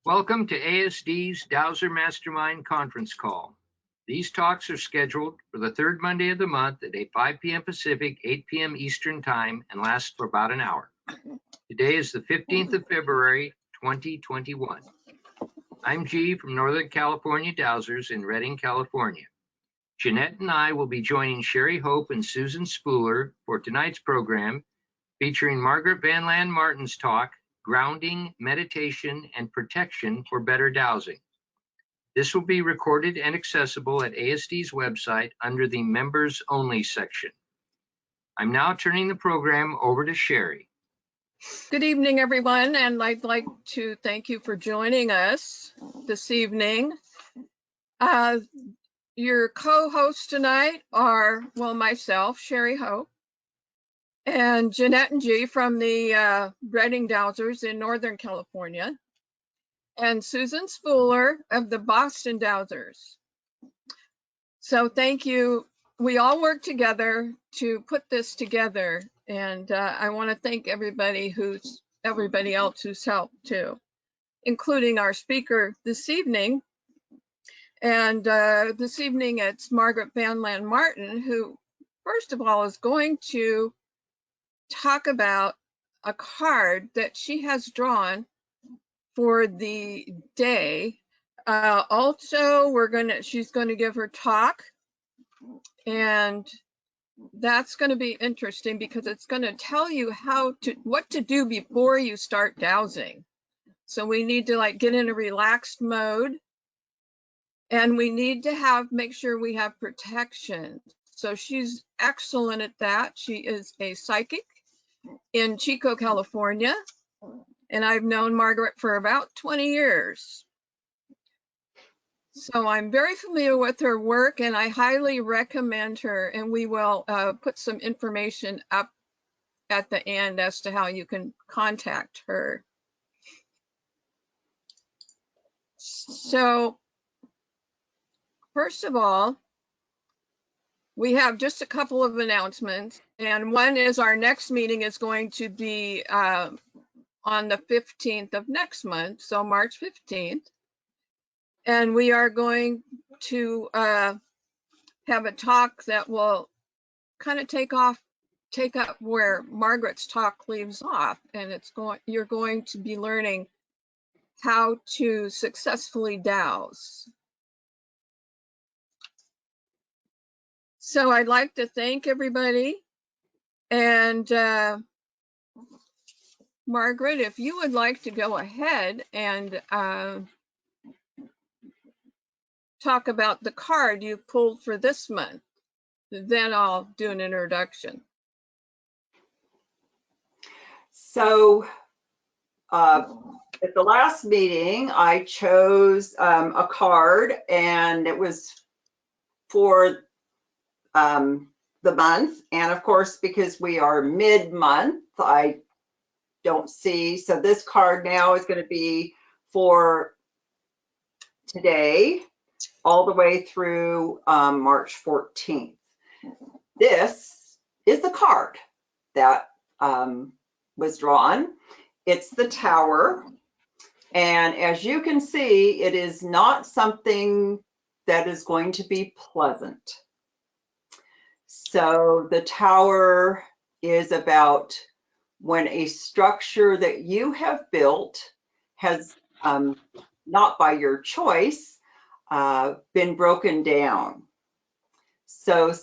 Welcome to ASD's Dowser Mastermind conference call. These talks are scheduled for the third Monday of the month at 5 p.m. Pacific, 8 p.m. Eastern Time, and last for about an hour. Today is the 15th of February, 2021. I'm G from Northern California Dowsers in Redding, California. Jeanette and I will be joining Sherry Hope and Susan Spooler for tonight's program, featuring Margaret VanLaanMartin's talk, Grounding, Meditation, and Protection for Better Dowsing. This will be recorded and accessible at ASD's website under the Members Only section. I'm now turning the program over to Sherry. Good evening, everyone, and I'd like to thank you for joining us this evening. Your co-hosts tonight are, well, myself, Sherry Hope, and Jeanette and G from the Redding Dowsers in Northern California, and Susan Spooler of the Boston Dowsers. So thank you. We all work together to put this together, and I want to thank everybody else who's helped too, including our speaker this evening. And this evening it's Margaret VanLaanMartin, who first of all is going to talk about a card that she has drawn for the day. Also, she's going to give her talk, and that's going to be interesting because it's going to tell you what to do before you start dowsing. So we need to get in a relaxed mode, and we need to make sure we have protection. So she's excellent at that. She is a psychic in Chico, California, and I've known Margaret for about 20 years. So I'm very familiar with her work, and I highly recommend her, and we will put some information up at the end as to how you can contact her. So first of all, we have just a couple of announcements, and one is our next meeting is going to be on the 15th of next month, so March 15th. And we are going to have a talk that will kind of take up where Margaret's talk leaves off, and you're going to be learning how to successfully douse. So I'd like to thank everybody, and Margaret, if you would like to go ahead and talk about the card you pulled for this month, then I'll do an introduction. So at the last meeting, I chose a card, and it was for the month. And of course, because we are mid-month, I don't see. So this card now is going to be for today, all the way through March 14th. This is the card that was drawn. It's the Tower. And as you can see, it is not something that is going to be pleasant. So the Tower is about when a structure that you have built has, not by your choice, been broken down. So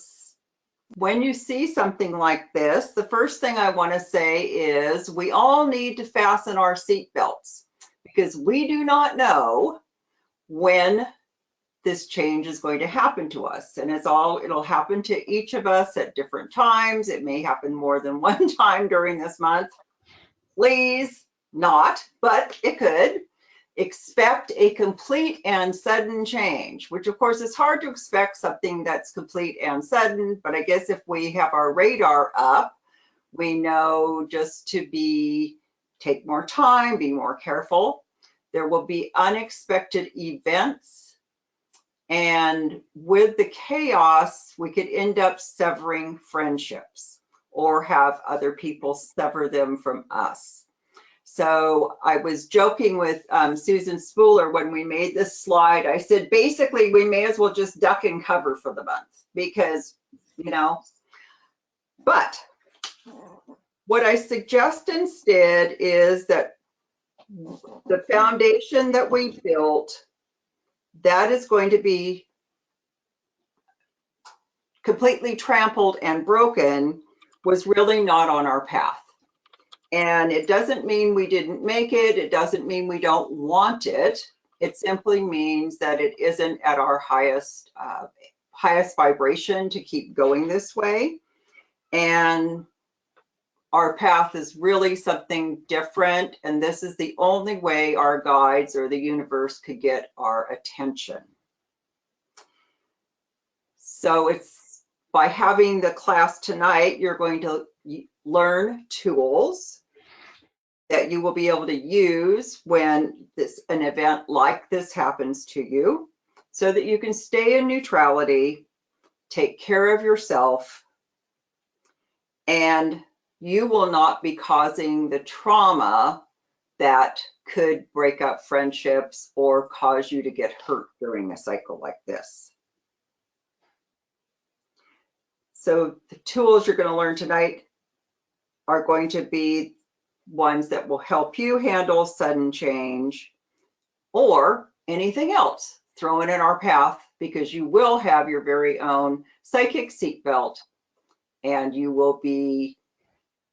when you see something like this, the first thing I want to say is we all need to fasten our seat belts, because we do not know when this change is going to happen to us. And it'll happen to each of us at different times. It may happen more than one time during this month. Please not, but it could. Expect a complete and sudden change, which of course is hard to expect something that's complete and sudden, but I guess if we have our radar up, we know just to take more time, be more careful. There will be unexpected events, and with the chaos, we could end up severing friendships or have other people sever them from us. So I was joking with Susan Spooler when we made this slide. I said, basically, we may as well just duck and cover for the month because, you know, but what I suggest instead is that the foundation that we built, that is going to be completely trampled and broken, was really not on our path. And it doesn't mean we didn't make it. It doesn't mean we don't want it. It simply means that it isn't at our highest vibration to keep going this way. And our path is really something different. And this is the only way our guides or the universe could get our attention. So it's by having the class tonight, you're going to learn tools that you will be able to use when an event like this happens to you, so that you can stay in neutrality, take care of yourself, and you will not be causing the trauma that could break up friendships or cause you to get hurt during a cycle like this. So the tools you're going to learn tonight are going to be ones that will help you handle sudden change or anything else thrown in our path, because you will have your very own psychic seatbelt and you will be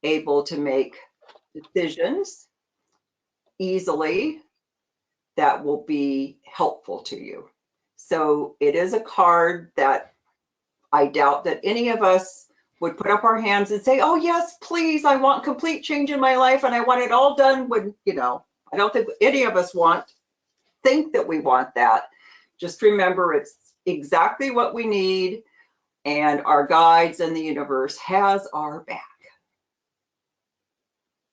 able to make decisions easily that will be helpful to you. So it is a card that I doubt that any of us would put up our hands and say, oh yes, please, I want complete change in my life and I want it all done when, you know, I don't think any of us think that we want that. Just remember, it's exactly what we need, and our guides and the universe has our back.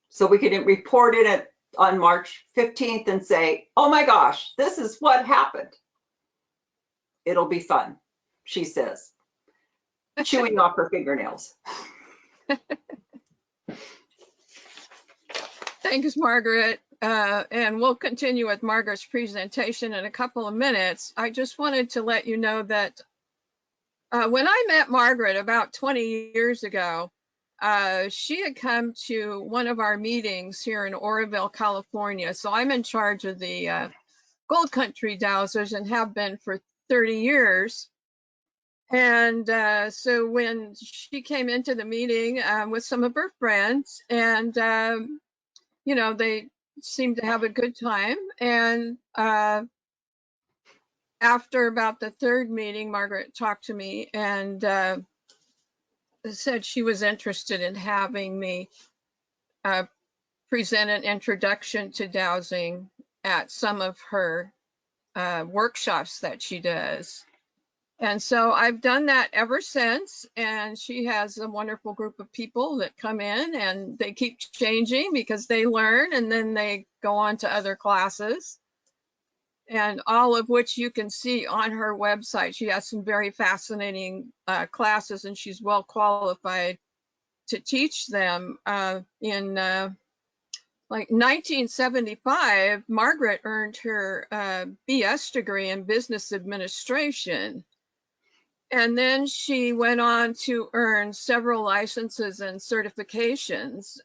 So we can report it on March 15th and say, oh my gosh, this is what happened. It'll be fun, she says, chewing off her fingernails. Thanks, Margaret. And we'll continue with Margaret's presentation in a couple of minutes. I just wanted to let you know that when I met Margaret about 20 years ago, she had come to one of our meetings here in Oroville, California. So I'm in charge of the Gold Country Dowsers and have been for 30 years. And so when she came into the meeting with some of her friends, and you know, they seemed to have a good time. And after about the third meeting, Margaret talked to me and said she was interested in having me present an introduction to dowsing at some of her workshops that she does. And so I've done that ever since, and she has a wonderful group of people that come in and they keep changing because they learn and then they go on to other classes, and all of which you can see on her website. She has some very fascinating classes, and she's well qualified to teach them. In like 1975, Margaret earned her BS degree in business administration. And then she went on to earn several licenses and certifications.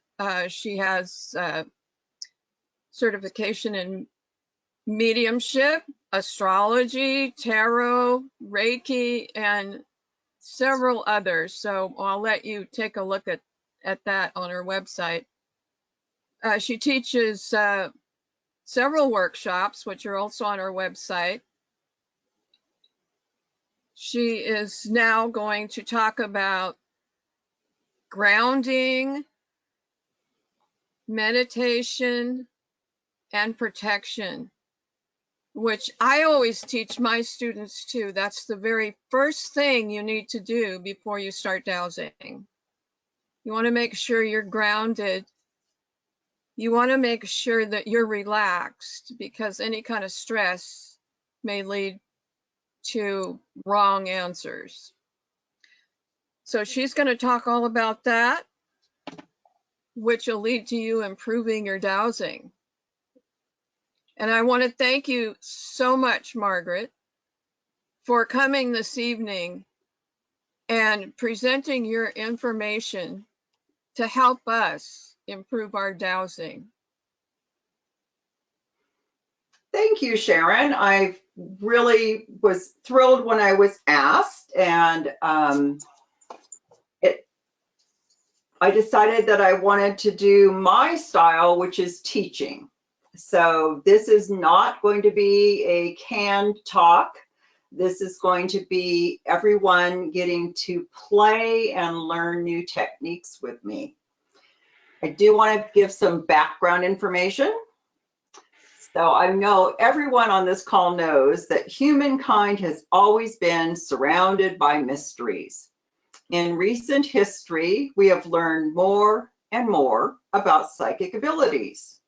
She has certification in mediumship, astrology, tarot, Reiki, and several others. So I'll let you take a look at that on her website. She teaches several workshops, which are also on her website. She is now going to talk about grounding, meditation, and protection, which I always teach my students too. That's the very first thing you need to do before you start dowsing. You want to make sure you're grounded. You want to make sure that you're relaxed, because any kind of stress may lead to wrong answers. So she's going to talk all about that. which will lead to you improving your dowsing. And I want to thank you so much, Margaret, for coming this evening and presenting your information to help us improve our dowsing. Thank you, Sharon. I really was thrilled when I was asked, and I decided that I wanted to do my style, which is teaching. So this is not going to be a canned talk. This is going to be everyone getting to play and learn new techniques with me. I do want to give some background information. So I know everyone on this call knows that humankind has always been surrounded by mysteries. In recent history, we have learned more and more about psychic abilities.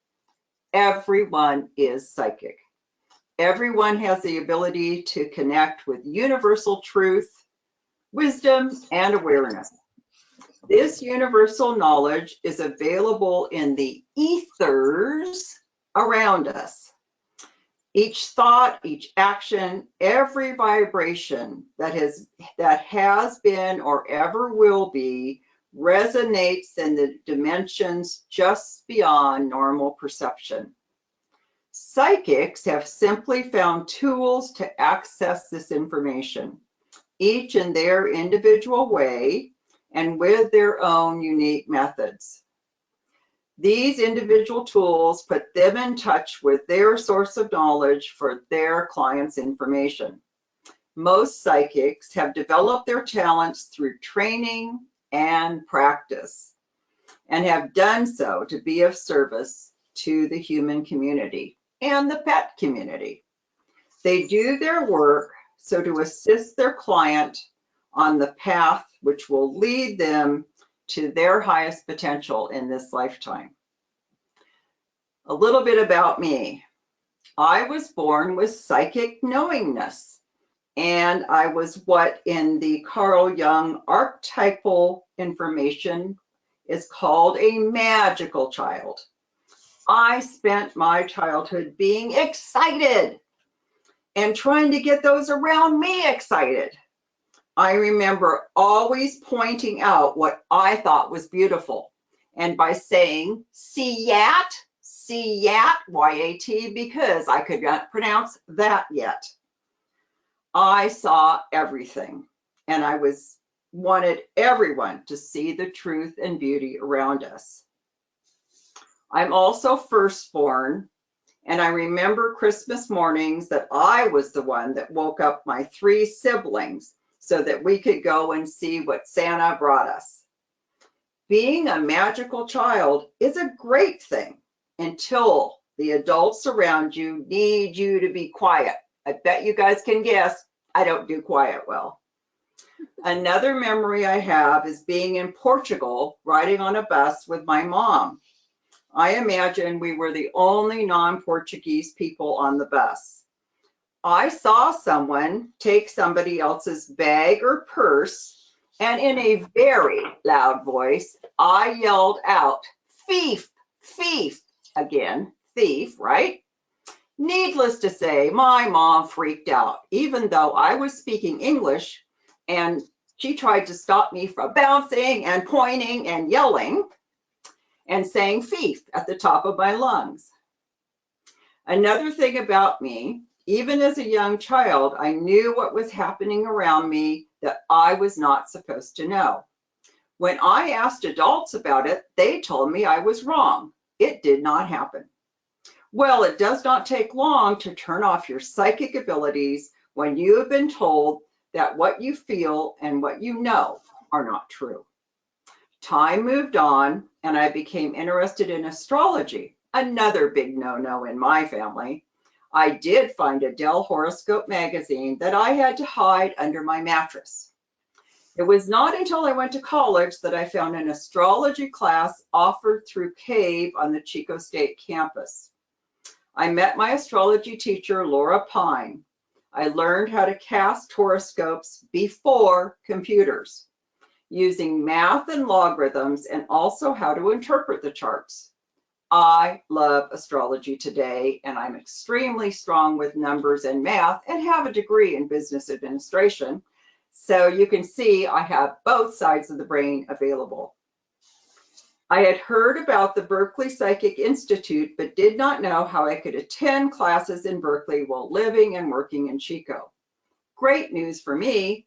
Everyone is psychic. Everyone has the ability to connect with universal truth, wisdom, and awareness. This universal knowledge is available in the ethers around us. Each thought, each action, every vibration that has been or ever will be resonates in the dimensions just beyond normal perception. Psychics have simply found tools to access this information, each in their individual way and with their own unique methods. These individual tools put them in touch with their source of knowledge for their clients' information. Most psychics have developed their talents through training and practice, and have done so to be of service to the human community and the pet community. They do their work so to assist their client on the path which will lead them to their highest potential in this lifetime. A little bit about me. I was born with psychic knowingness, and I was what in the Carl Jung archetypal information is called a magical child. I spent my childhood being excited and trying to get those around me excited. I remember always pointing out what I thought was beautiful, and by saying, see yat, Y-A-T, because I could not pronounce that yet. I saw everything, and I wanted everyone to see the truth and beauty around us. I'm also firstborn, and I remember Christmas mornings that I was the one that woke up my 3 siblings so that we could go and see what Santa brought us. Being a magical child is a great thing until the adults around you need you to be quiet. I bet you guys can guess, I don't do quiet well. Another memory I have is being in Portugal riding on a bus with my mom. I imagine we were the only non-Portuguese people on the bus. I saw someone take somebody else's bag or purse, and in a very loud voice, I yelled out, thief, thief, again, thief, right? Needless to say, my mom freaked out, even though I was speaking English, and she tried to stop me from bouncing and pointing and yelling and saying thief at the top of my lungs. Another thing about me, even as a young child, I knew what was happening around me that I was not supposed to know. When I asked adults about it, they told me I was wrong. It did not happen. Well, it does not take long to turn off your psychic abilities when you have been told that what you feel and what you know are not true. Time moved on, and I became interested in astrology, another big no-no in my family. I did find a Dell horoscope magazine that I had to hide under my mattress. It was not until I went to college that I found an astrology class offered through CAVE on the Chico State campus. I met my astrology teacher, Laura Pine. I learned how to cast horoscopes before computers. using math and logarithms, and also how to interpret the charts. I love astrology today, and I'm extremely strong with numbers and math and have a degree in business administration. So you can see I have both sides of the brain available. I had heard about the Berkeley Psychic Institute, but did not know how I could attend classes in Berkeley while living and working in Chico. Great news for me.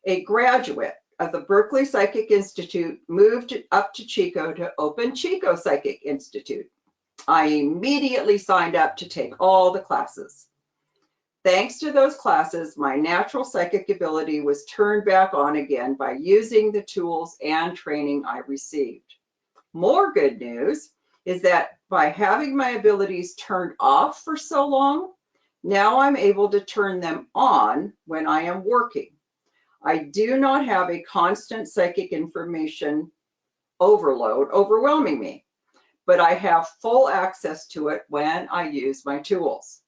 A graduate of the Berkeley Psychic Institute moved up to Chico to open Chico Psychic Institute. I immediately signed up to take all the classes. Thanks to those classes, my natural psychic ability was turned back on again by using the tools and training I received. More good news is that by having my abilities turned off for so long, now I'm able to turn them on when I am working. I do not have a constant psychic information overload overwhelming me, but I have full access to it when I use my tools.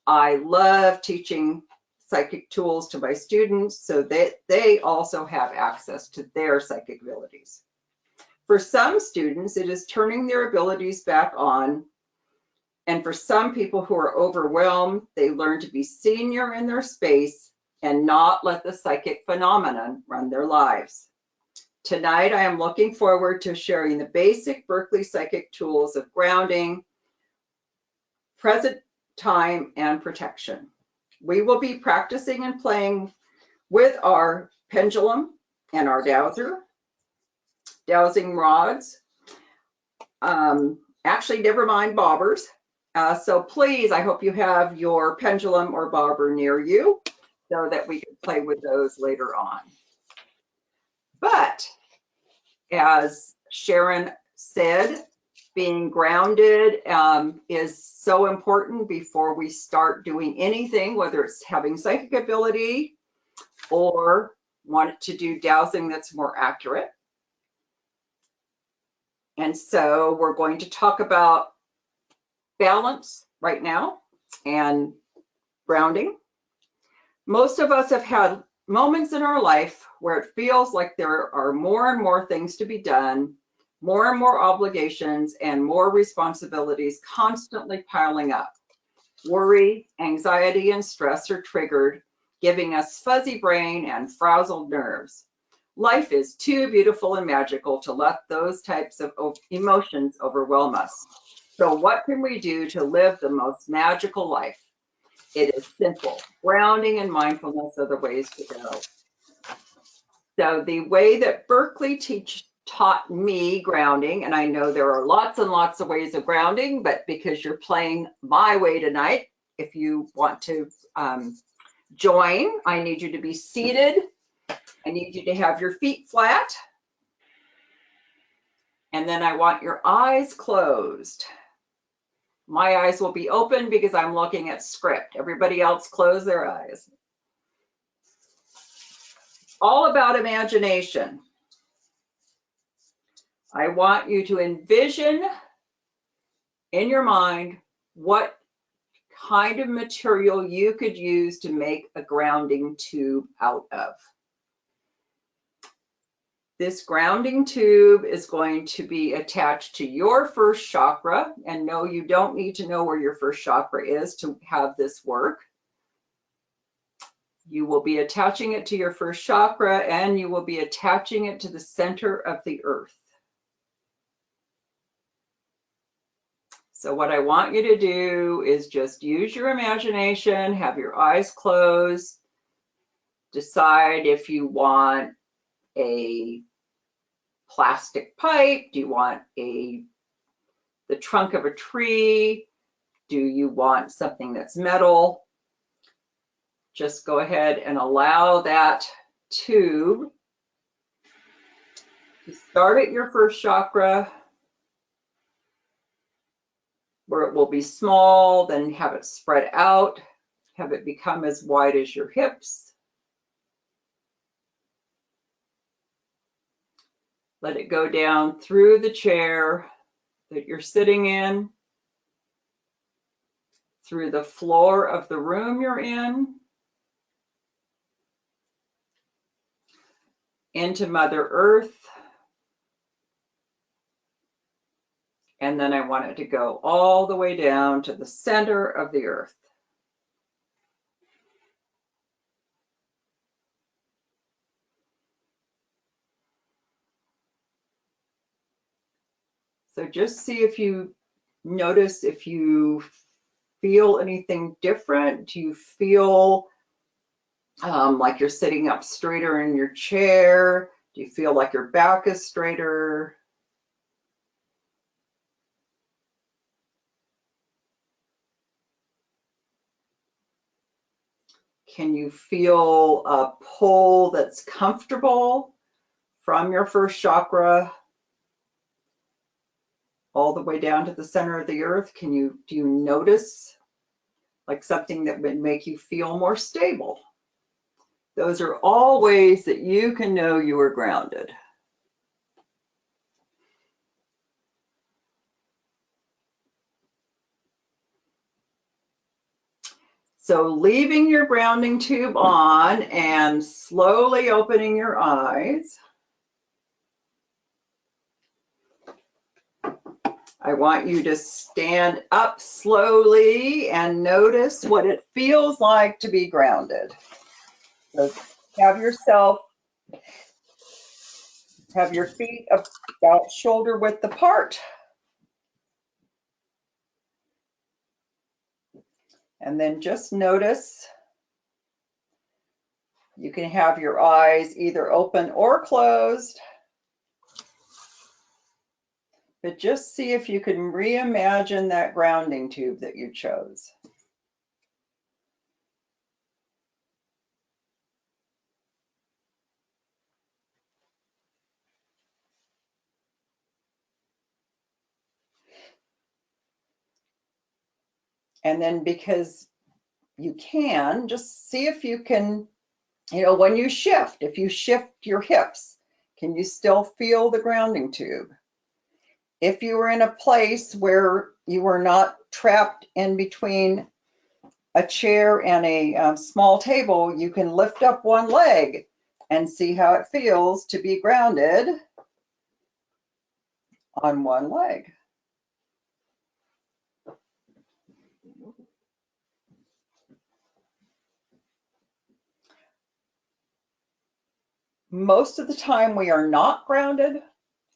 I love teaching psychic tools to my students so that they also have access to their psychic abilities. For some students, it is turning their abilities back on. And for some people who are overwhelmed, they learn to be senior in their space and not let the psychic phenomenon run their lives. Tonight, I am looking forward to sharing the basic Berkeley psychic tools of grounding, present time, and protection. We will be practicing and playing with our pendulum and our dowsing rods. Actually, never mind bobbers. So please, I hope you have your pendulum or bobber near you so that we can play with those later on. But as Sharon said, being grounded is so important before we start doing anything, whether it's having psychic ability or want to do dowsing that's more accurate. And so we're going to talk about balance right now and grounding. Most of us have had moments in our life where it feels like there are more and more things to be done, more and more obligations, and more responsibilities constantly piling up. Worry, anxiety, and stress are triggered, giving us fuzzy brain and frazzled nerves. Life is too beautiful and magical to let those types of emotions overwhelm us. So what can we do to live the most magical life? It is simple. Grounding and mindfulness are the ways to go. So the way that Berkeley taught me grounding, and I know there are lots and lots of ways of grounding, but because you're playing my way tonight, if you want to join, I need you to be seated. I need you to have your feet flat. And then I want your eyes closed. My eyes will be open because I'm looking at script. Everybody else close their eyes. All about imagination. I want you to envision in your mind what kind of material you could use to make a grounding tube out of. This grounding tube is going to be attached to your first chakra, and no, you don't need to know where your first chakra is to have this work. You will be attaching it to your first chakra, and you will be attaching it to the center of the earth. So what I want you to do is just use your imagination, have your eyes closed, decide if you want a plastic pipe, do you want the trunk of a tree, do you want something that's metal? Just go ahead and allow that tube to start at your first chakra, where it will be small, then have it spread out, have it become as wide as your hips. Let it go down through the chair that you're sitting in, through the floor of the room you're in, into Mother Earth. And then I want it to go all the way down to the center of the earth. So just see if you notice if you feel anything different. Do you feel like you're sitting up straighter in your chair? Do you feel like your back is straighter? Can you feel a pull that's comfortable from your first chakra all the way down to the center of the earth? Do you notice like something that would make you feel more stable? Those are all ways that you can know you are grounded. So leaving your grounding tube on and slowly opening your eyes. I want you to stand up slowly and notice what it feels like to be grounded. So have your feet about shoulder width apart. And then just notice, you can have your eyes either open or closed, but just see if you can reimagine that grounding tube that you chose. And then because you can, just see if you can, when you shift, if you shift your hips, can you still feel the grounding tube? If you were in a place where you were not trapped in between a chair and a small table, you can lift up one leg and see how it feels to be grounded on one leg. Most of the time we are not grounded,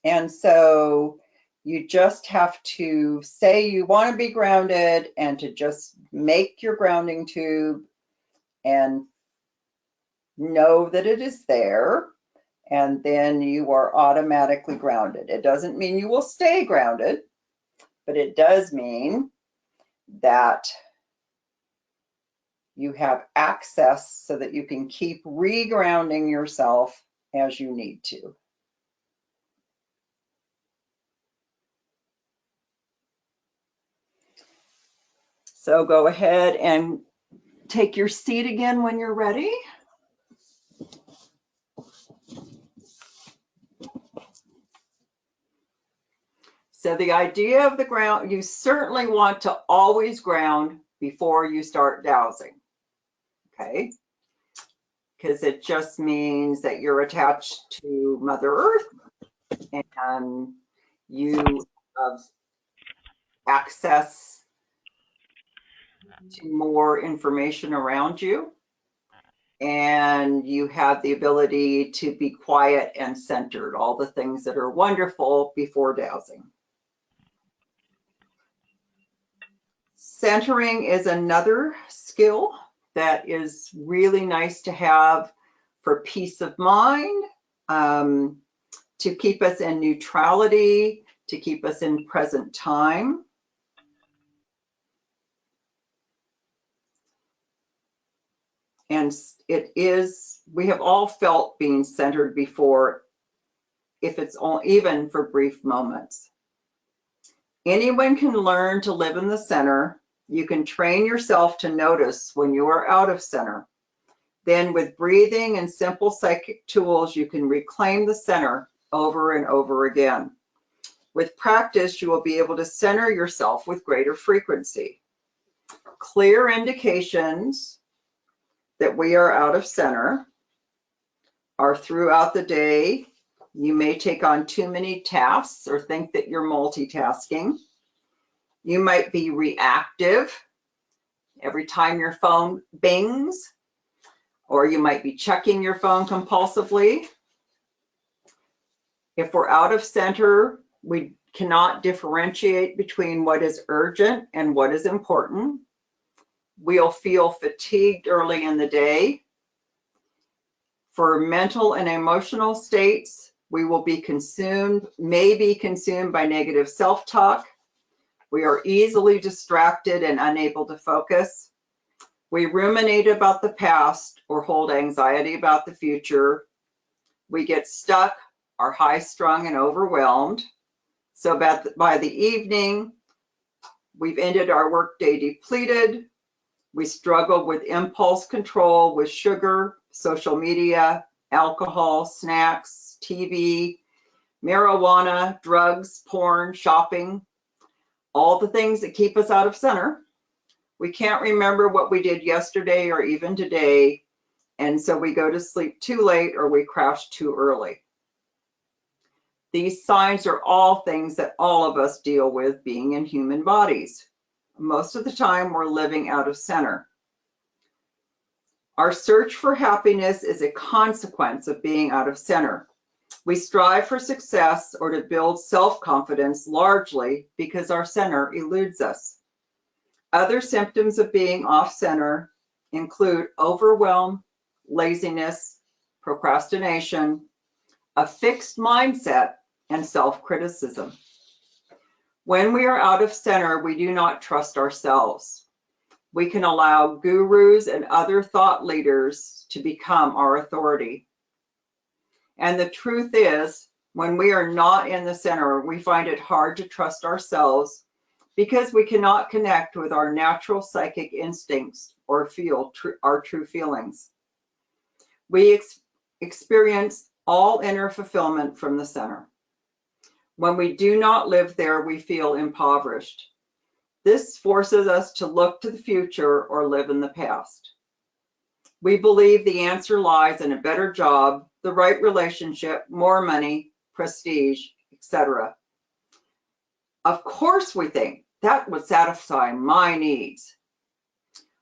and so you just have to say you want to be grounded and to just make your grounding tube and know that it is there, and then you are automatically grounded. It doesn't mean you will stay grounded, but it does mean that you have access so that you can keep regrounding yourself as you need to. So go ahead and take your seat again when you're ready. So the idea of the ground, you certainly want to always ground before you start dowsing, okay? Because it just means that you're attached to Mother Earth and you have access to more information around you, and you have the ability to be quiet and centered, all the things that are wonderful before dowsing. Centering is another skill that is really nice to have for peace of mind, to keep us in neutrality, to keep us in present time. And we have all felt being centered before, if it's even for brief moments. Anyone can learn to live in the center. You can train yourself to notice when you are out of center. Then with breathing and simple psychic tools, you can reclaim the center over and over again. With practice, you will be able to center yourself with greater frequency. Clear indications that we are out of center are throughout the day. You may take on too many tasks or think that you're multitasking. You might be reactive every time your phone bings, or you might be checking your phone compulsively. If we're out of center, we cannot differentiate between what is urgent and what is important. We'll feel fatigued early in the day. For mental and emotional states, we will be consumed, may be consumed by negative self-talk. We are easily distracted and unable to focus. We ruminate about the past or hold anxiety about the future. We get stuck, are high-strung and overwhelmed. So by the evening, we've ended our workday depleted. We struggle with impulse control with sugar, social media, alcohol, snacks, TV, marijuana, drugs, porn, shopping, all the things that keep us out of center. We can't remember what we did yesterday or even today, and so we go to sleep too late or we crash too early. These signs are all things that all of us deal with being in human bodies. Most of the time, we're living out of center. Our search for happiness is a consequence of being out of center. We strive for success or to build self-confidence largely because our center eludes us. Other symptoms of being off center include overwhelm, laziness, procrastination, a fixed mindset, and self-criticism. When we are out of center, we do not trust ourselves. We can allow gurus and other thought leaders to become our authority. And the truth is, when we are not in the center, we find it hard to trust ourselves because we cannot connect with our natural psychic instincts or feel our true feelings. We experience all inner fulfillment from the center. When we do not live there, we feel impoverished. This forces us to look to the future or live in the past. We believe the answer lies in a better job, the right relationship, more money, prestige, etc. Of course, we think that would satisfy my needs.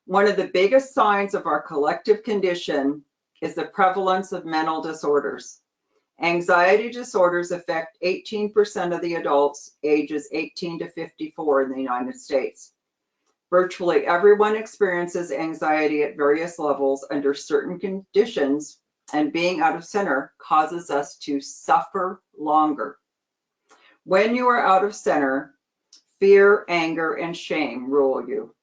One of the biggest signs of our collective condition is the prevalence of mental disorders. Anxiety disorders affect 18% of the adults ages 18 to 54 in the United States. Virtually everyone experiences anxiety at various levels under certain conditions, and being out of center causes us to suffer longer. When you are out of center, fear, anger, and shame rule you.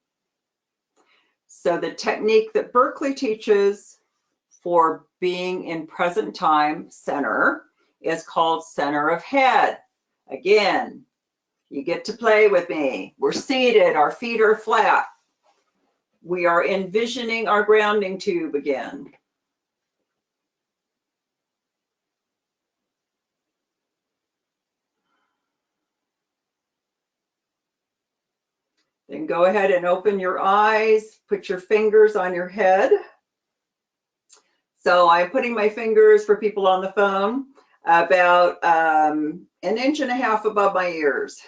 So the technique that Berkeley teaches for being in present time center is called center of head. Again, you get to play with me. We're seated, our feet are flat. We are envisioning our grounding tube again. Then go ahead and open your eyes, put your fingers on your head. So I'm putting my fingers, for people on the phone, about 1.5 inches above my ears.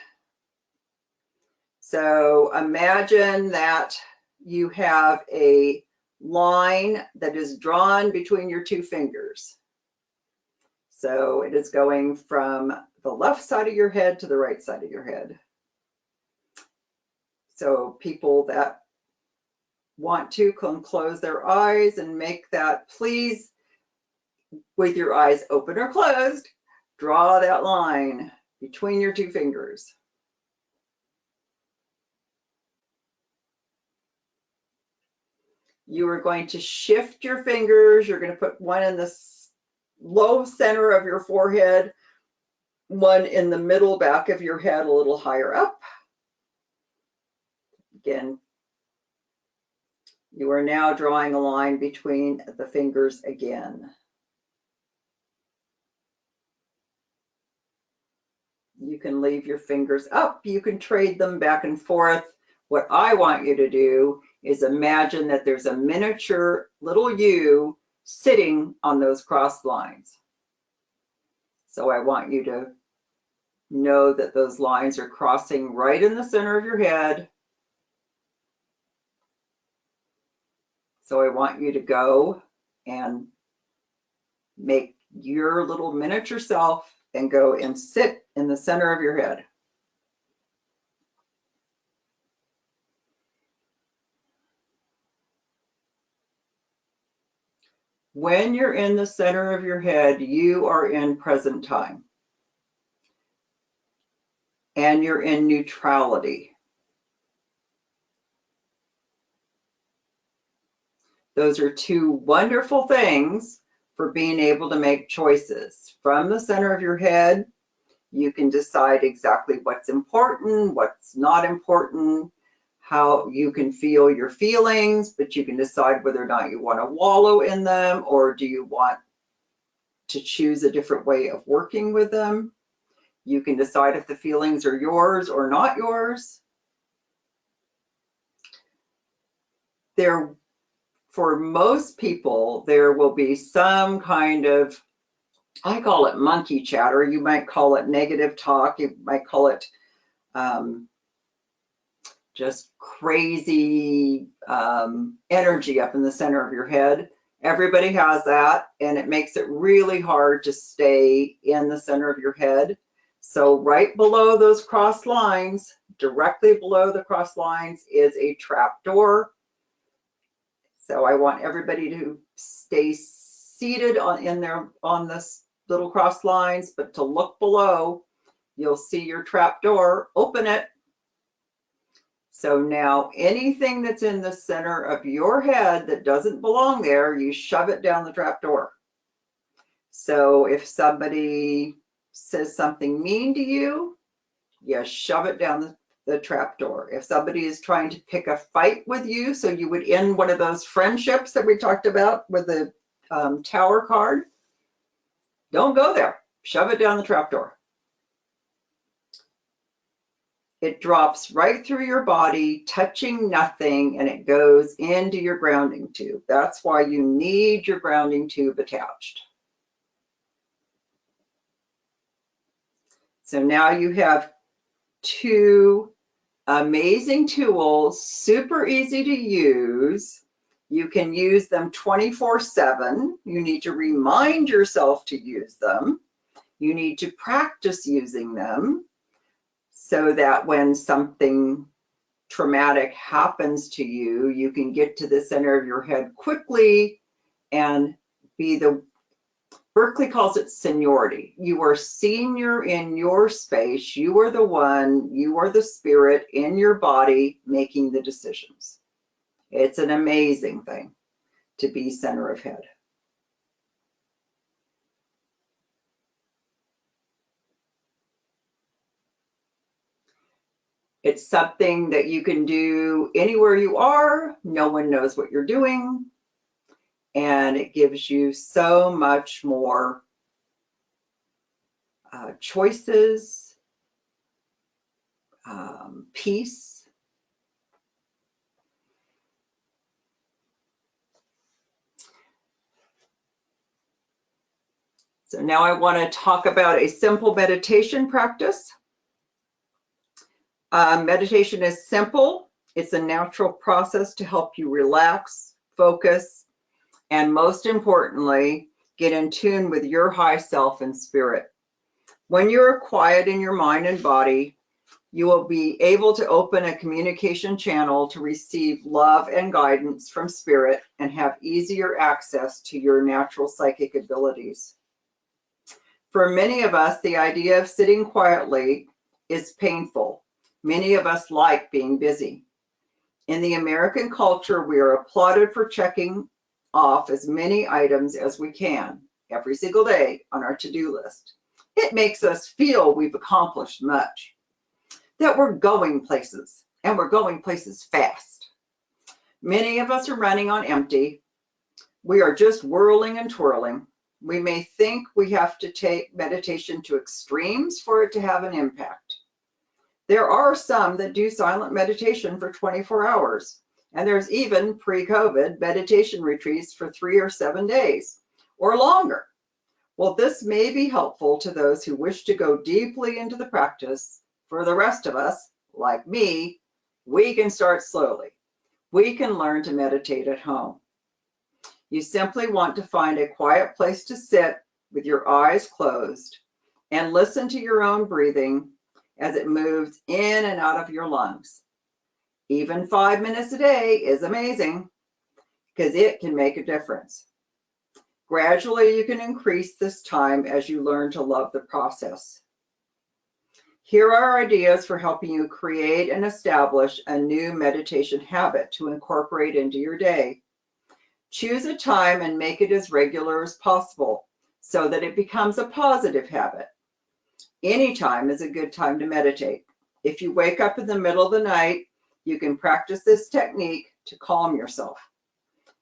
So imagine that you have a line that is drawn between your two fingers. So it is going from the left side of your head to the right side of your head. So people that want to can close their eyes and make that, please, with your eyes open or closed, draw that line between your two fingers. You are going to shift your fingers. You're going to put one in the low center of your forehead, one in the middle back of your head, a little higher up. Again, you are now drawing a line between the fingers again. You can leave your fingers up. You can trade them back and forth. What I want you to do is imagine that there's a miniature little you sitting on those crossed lines. So I want you to know that those lines are crossing right in the center of your head. So I want you to go and make your little miniature self and go and sit in the center of your head. When you're in the center of your head, you are in present time. And you're in neutrality. Those are two wonderful things for being able to make choices. From the center of your head, you can decide exactly what's important, what's not important, how you can feel your feelings, but you can decide whether or not you want to wallow in them, or do you want to choose a different way of working with them. You can decide if the feelings are yours or not yours. For most people, there will be some kind of, I call it monkey chatter. You might call it negative talk. You might call it just crazy energy up in the center of your head. Everybody has that, and it makes it really hard to stay in the center of your head. So right below those crossed lines, directly below the crossed lines, is a trap door. So I want everybody to stay seated on this little crossed lines, but to look below, you'll see your trap door. Open it. So now anything that's in the center of your head that doesn't belong there, you shove it down the trap door. So if somebody says something mean to you, you shove it down the trap door. If somebody is trying to pick a fight with you, so you would end one of those friendships that we talked about with the tower card, don't go there. Shove it down the trap door. It drops right through your body, touching nothing, and it goes into your grounding tube. That's why you need your grounding tube attached. So now you have two amazing tools, super easy to use. You can use them 24/7. You need to remind yourself to use them. You need to practice using them so that when something traumatic happens to you, you can get to the center of your head quickly and be Berkeley calls it seniority. You are senior in your space. You are the one, you are the spirit in your body making the decisions. It's an amazing thing to be center of head. It's something that you can do anywhere you are. No one knows what you're doing. And it gives you so much more choices, peace. So now I want to talk about a simple meditation practice. Meditation is simple. It's a natural process to help you relax, focus, and most importantly, get in tune with your high self and spirit. When you're quiet in your mind and body, you will be able to open a communication channel to receive love and guidance from spirit and have easier access to your natural psychic abilities. For many of us, the idea of sitting quietly is painful. Many of us like being busy. In the American culture, we are applauded for checking off as many items as we can every single day on our to-do list. It makes us feel we've accomplished much, that we're going places, and we're going places fast. Many of us are running on empty. We are just whirling and twirling. We may think we have to take meditation to extremes for it to have an impact. There are some that do silent meditation for 24 hours, And there's even pre-COVID meditation retreats for 3 or 7 days or longer. Well, this may be helpful to those who wish to go deeply into the practice. For the rest of us, like me, we can start slowly. We can learn to meditate at home. You simply want to find a quiet place to sit with your eyes closed and listen to your own breathing as it moves in and out of your lungs. Even 5 minutes a day is amazing because it can make a difference. Gradually, you can increase this time as you learn to love the process. Here are ideas for helping you create and establish a new meditation habit to incorporate into your day. Choose a time and make it as regular as possible so that it becomes a positive habit. Any time is a good time to meditate. If you wake up in the middle of the night, you can practice this technique to calm yourself.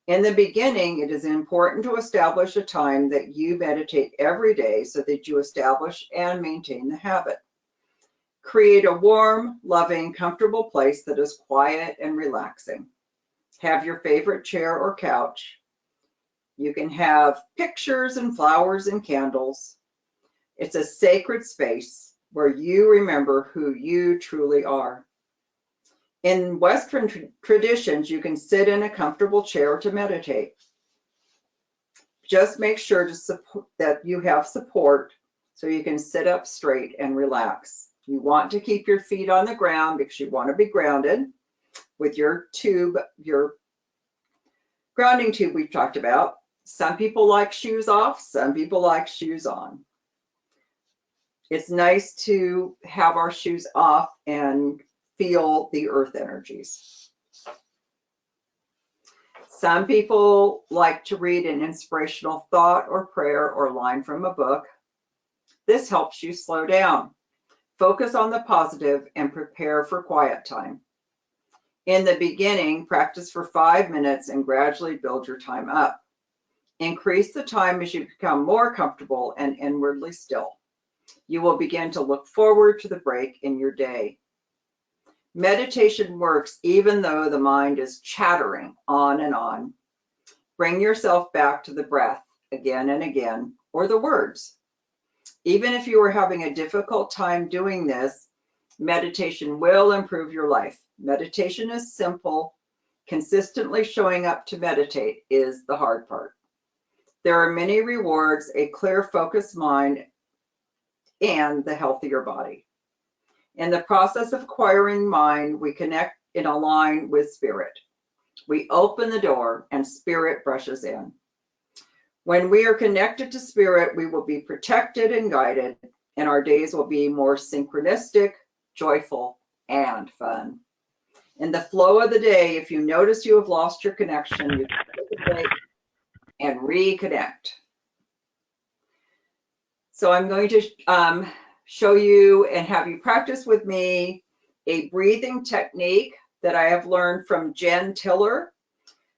In the beginning, it is important to establish a time that you meditate every day so that you establish and maintain the habit. Create a warm, loving, comfortable place that is quiet and relaxing. Have your favorite chair or couch. You can have pictures and flowers and candles. It's a sacred space where you remember who you truly are. In Western traditions, you can sit in a comfortable chair to meditate. Just make sure that you have support so you can sit up straight and relax. You want to keep your feet on the ground because you want to be grounded with your tube, your grounding tube we've talked about. Some people like shoes off, some people like shoes on. It's nice to have our shoes off and feel the earth energies. Some people like to read an inspirational thought or prayer or line from a book. This helps you slow down, focus on the positive, and prepare for quiet time. In the beginning, practice for 5 minutes and gradually build your time up. Increase the time as you become more comfortable and inwardly still. You will begin to look forward to the break in your day. Meditation works even though the mind is chattering on and on. Bring yourself back to the breath again and again, or the words. Even if you are having a difficult time doing this, meditation will improve your life. Meditation is simple. Consistently showing up to meditate is the hard part. There are many rewards, a clear, focused mind, and the healthier body. In the process of acquiring mind, we connect and align with spirit. We open the door and spirit brushes in. When we are connected to spirit, we will be protected and guided, and our days will be more synchronistic, joyful, and fun. In the flow of the day, if you notice you have lost your connection, you can take a break and reconnect. So I'm going to show you and have you practice with me a breathing technique that I have learned from Jen Tiller.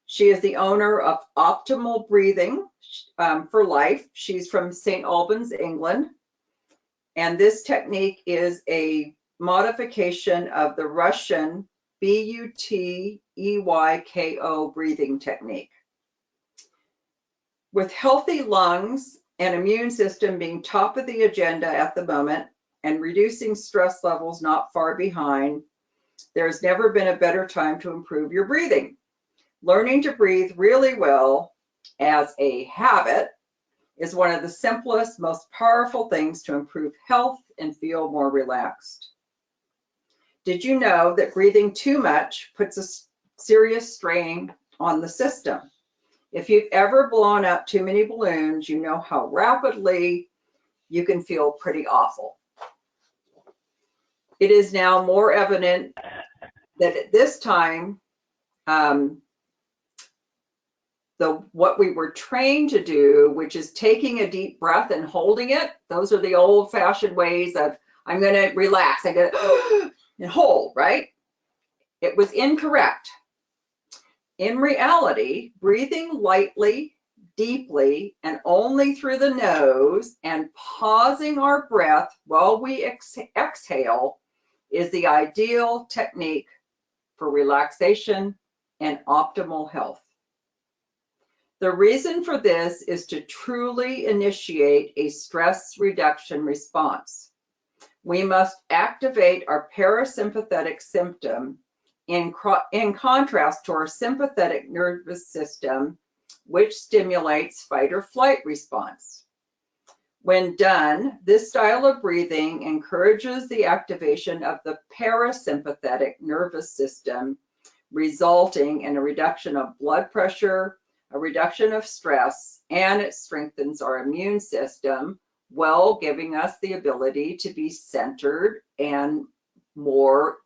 She is the owner of Optimal Breathing for Life. She's from St. Albans, England. And this technique is a modification of the Russian B-U-T-E-Y-K-O breathing technique. With healthy lungs and immune system being top of the agenda at the moment and reducing stress levels not far behind, there's never been a better time to improve your breathing. Learning to breathe really well as a habit is one of the simplest, most powerful things to improve health and feel more relaxed. Did you know that breathing too much puts a serious strain on the system? If you've ever blown up too many balloons, you know how rapidly you can feel pretty awful. It is now more evident that at this time, what we were trained to do, which is taking a deep breath and holding it, those are the old-fashioned ways of, I'm going to relax, I'm going to and hold, right? It was incorrect. In reality, breathing lightly, deeply, and only through the nose and pausing our breath while we exhale is the ideal technique for relaxation and optimal health. The reason for this is to truly initiate a stress reduction response. We must activate our parasympathetic system in contrast to our sympathetic nervous system, which stimulates fight or flight response. When done, this style of breathing encourages the activation of the parasympathetic nervous system, resulting in a reduction of blood pressure, a reduction of stress, and it strengthens our immune system, while giving us the ability to be centered and more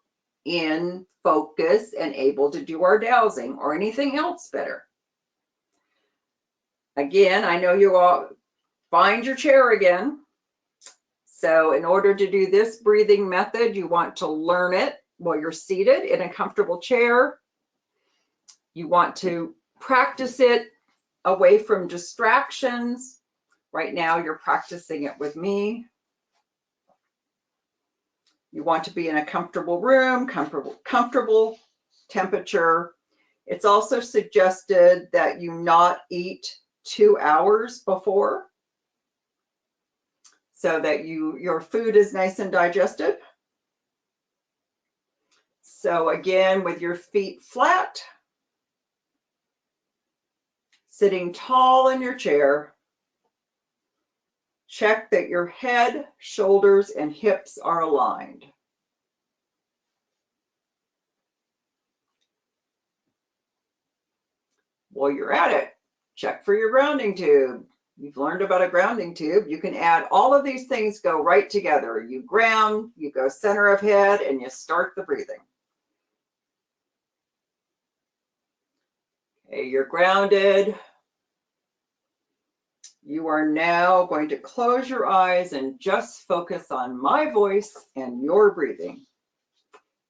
in focus and able to do our dowsing or anything else better. Again, I know you all find your chair again. So in order to do this breathing method, you want to learn it while you're seated in a comfortable chair. You want to practice it away from distractions. Right now, you're practicing it with me. You want to be in a comfortable room, comfortable temperature. It's also suggested that you not eat 2 hours before, so that your food is nice and digested. So again, with your feet flat, sitting tall in your chair, check that your head, shoulders, and hips are aligned. While you're at it, check for your grounding tube. You've learned about a grounding tube. You can add all of these things, go right together. You ground, you go center of head, and you start the breathing. Okay, you're grounded. You are now going to close your eyes and just focus on my voice and your breathing.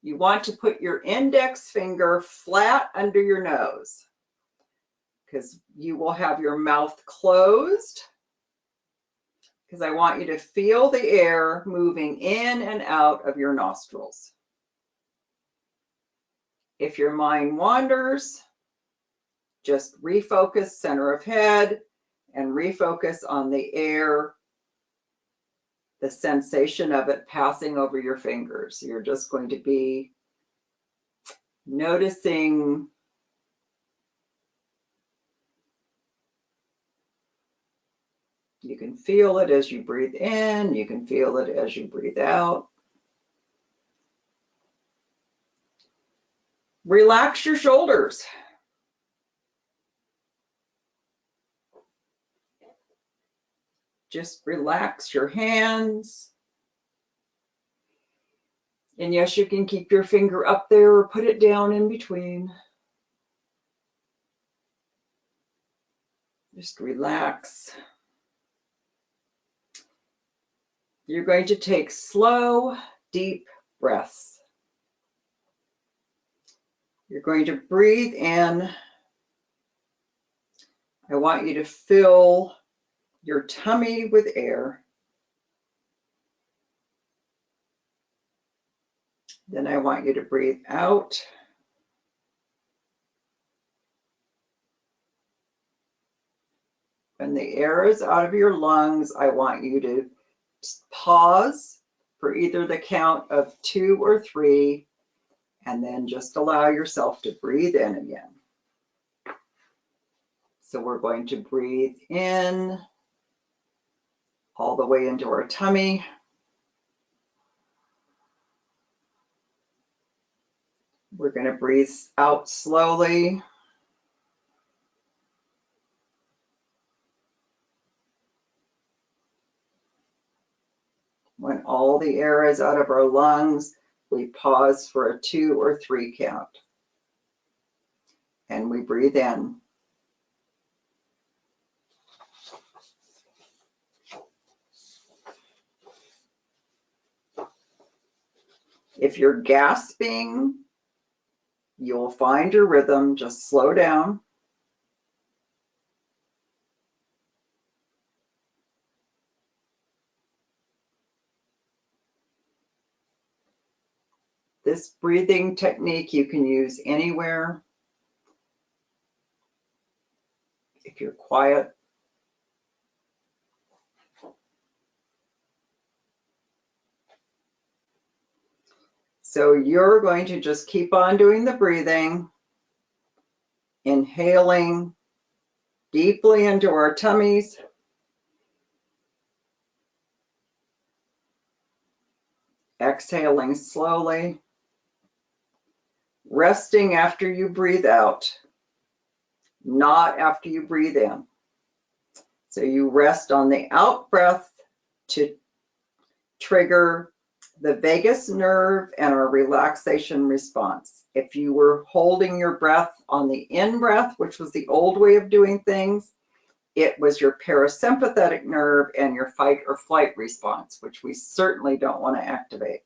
You want to put your index finger flat under your nose, because you will have your mouth closed, because I want you to feel the air moving in and out of your nostrils. If your mind wanders, just refocus center of head and refocus on the air, the sensation of it passing over your fingers. You're just going to be noticing you can feel it as you breathe in, you can feel it as you breathe out. Relax your shoulders. Just relax your hands. And yes, you can keep your finger up there or put it down in between. Just relax. You're going to take slow, deep breaths. You're going to breathe in. I want you to fill your tummy with air. Then I want you to breathe out. When the air is out of your lungs, I want you to pause for either the count of 2 or 3, and then just allow yourself to breathe in again. So we're going to breathe in all the way into our tummy. We're going to breathe out slowly. When all the air is out of our lungs, we pause for a 2 or 3 count. And we breathe in. If you're gasping, you'll find your rhythm. Just slow down. This breathing technique you can use anywhere. if you're quiet. So you're going to just keep on doing the breathing, inhaling deeply into our tummies. Exhaling slowly. Resting after you breathe out, not after you breathe in. So you rest on the out breath to trigger the vagus nerve and our relaxation response. If you were holding your breath on the in breath, which was the old way of doing things, it was your parasympathetic nerve and your fight or flight response, which we certainly don't want to activate.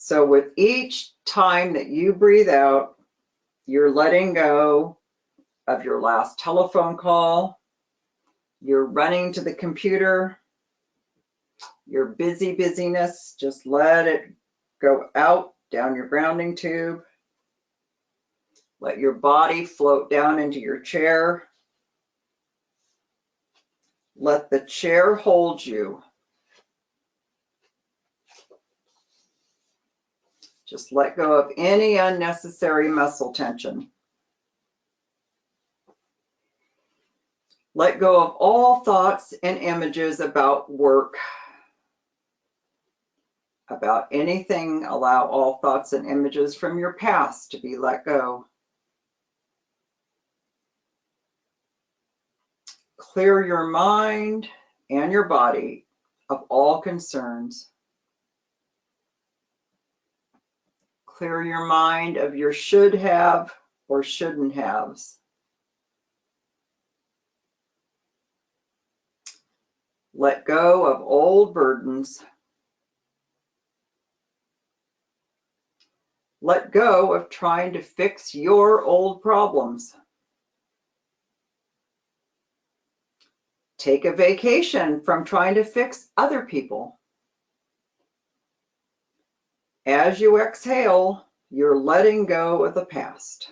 So with each time that you breathe out, you're letting go of your last telephone call, you're running to the computer, your busyness, just let it go out down your grounding tube. Let your body float down into your chair. Let the chair hold you. Just let go of any unnecessary muscle tension. Let go of all thoughts and images about work, about anything. Allow all thoughts and images from your past to be let go. Clear your mind and your body of all concerns. Clear your mind of your should have or shouldn't haves. Let go of old burdens. Let go of trying to fix your old problems. Take a vacation from trying to fix other people. As you exhale, you're letting go of the past.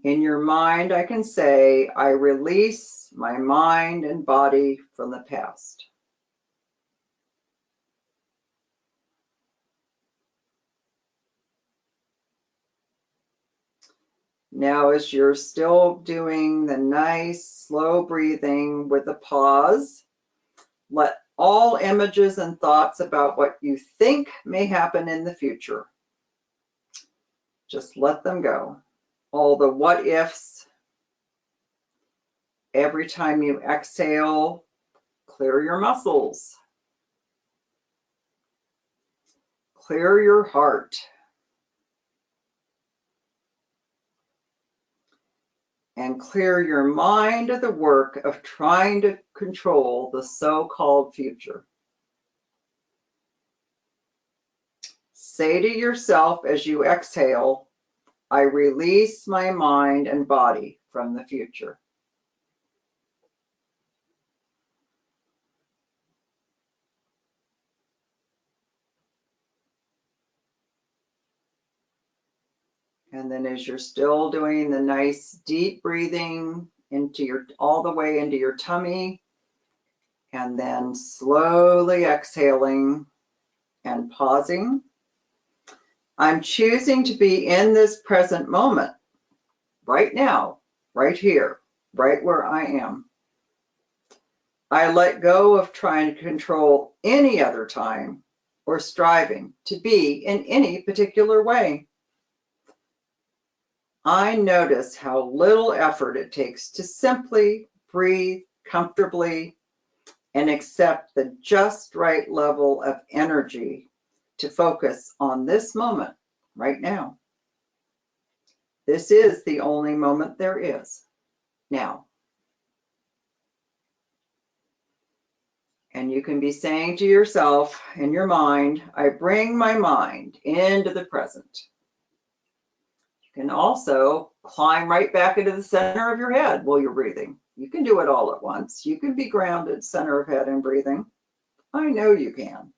In your mind, I can say, I release my mind and body from the past. Now, as you're still doing the nice, slow breathing with a pause, let all images and thoughts about what you think may happen in the future, just let them go. All the what ifs. Every time you exhale, clear your muscles. Clear your heart. And clear your mind of the work of trying to control the so-called future. Say to yourself as you exhale, I release my mind and body from the future. And then as you're still doing the nice deep breathing into all the way into your tummy, and then slowly exhaling and pausing, I'm choosing to be in this present moment, right now, right here, right where I am. I let go of trying to control any other time or striving to be in any particular way. I notice how little effort it takes to simply breathe comfortably and accept the just right level of energy to focus on this moment right now. This is the only moment there is now. And you can be saying to yourself in your mind, I bring my mind into the present. You can also climb right back into the center of your head while you're breathing. You can do it all at once. You can be grounded, center of head and breathing. I know you can.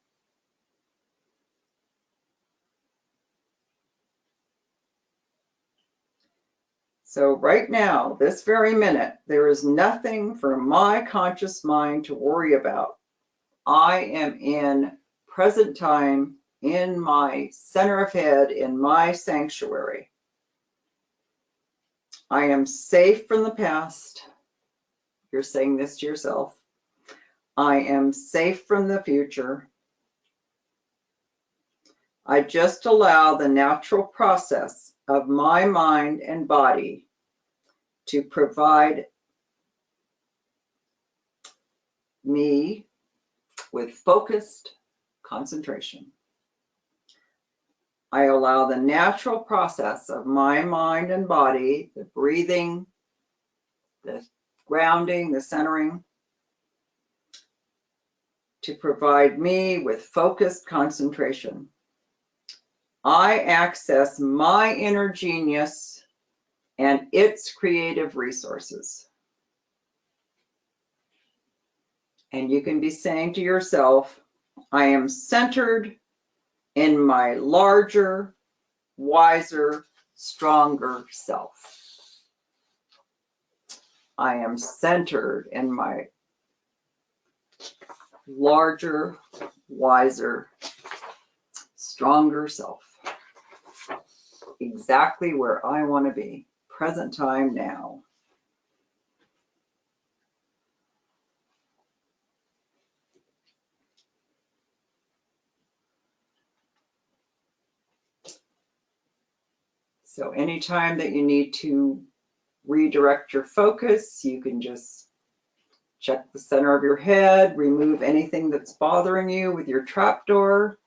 So right now, this very minute, there is nothing for my conscious mind to worry about. I am in present time, in my center of head, in my sanctuary. I am safe from the past. You're saying this to yourself. I am safe from the future. I just allow the natural process of my mind and body to provide me with focused concentration. I allow the natural process of my mind and body, the breathing, the grounding, the centering, to provide me with focused concentration. I access my inner genius and its creative resources. And you can be saying to yourself, I am centered in my larger, wiser, stronger self. I am centered in my larger, wiser, stronger self. Exactly where I want to be. Present time now. So anytime that you need to redirect your focus, you can just check the center of your head, remove anything that's bothering you with your trapdoor.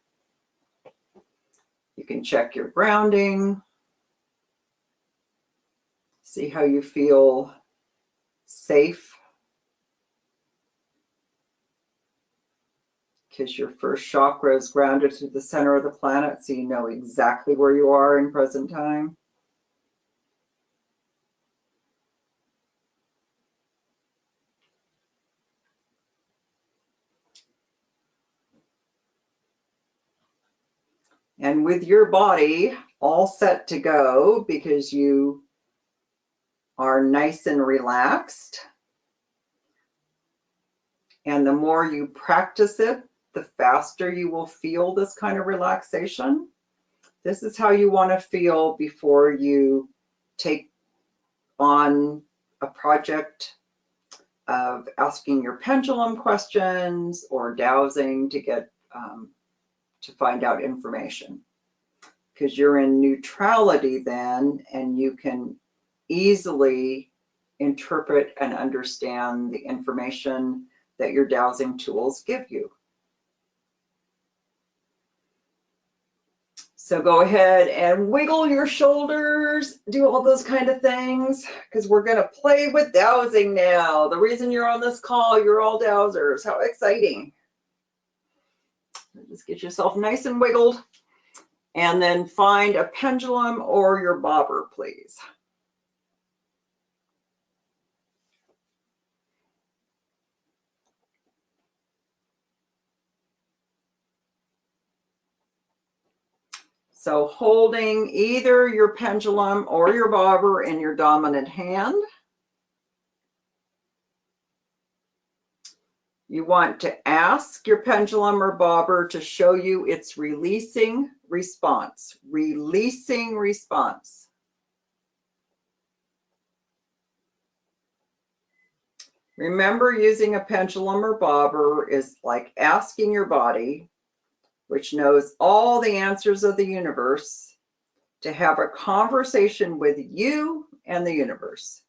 You can check your grounding. See how you feel safe. Because your first chakra is grounded to the center of the planet, so you know exactly where you are in present time. And with your body all set to go because you are nice and relaxed, and the more you practice it, the faster you will feel this kind of relaxation. This is how you want to feel before you take on a project of asking your pendulum questions or dowsing to get to find out information, because you're in neutrality then, and you can easily interpret and understand the information that your dowsing tools give you. So go ahead and wiggle your shoulders, do all those kind of things, because we're going to play with dowsing now. The reason you're on this call, you're all dowsers. How exciting. Just get yourself nice and wiggled, and then find a pendulum or your bobber, please. So holding either your pendulum or your bobber in your dominant hand, you want to ask your pendulum or bobber to show you its releasing response. Releasing response. Remember, using a pendulum or bobber is like asking your body, which knows all the answers of the universe, to have a conversation with you and the universe.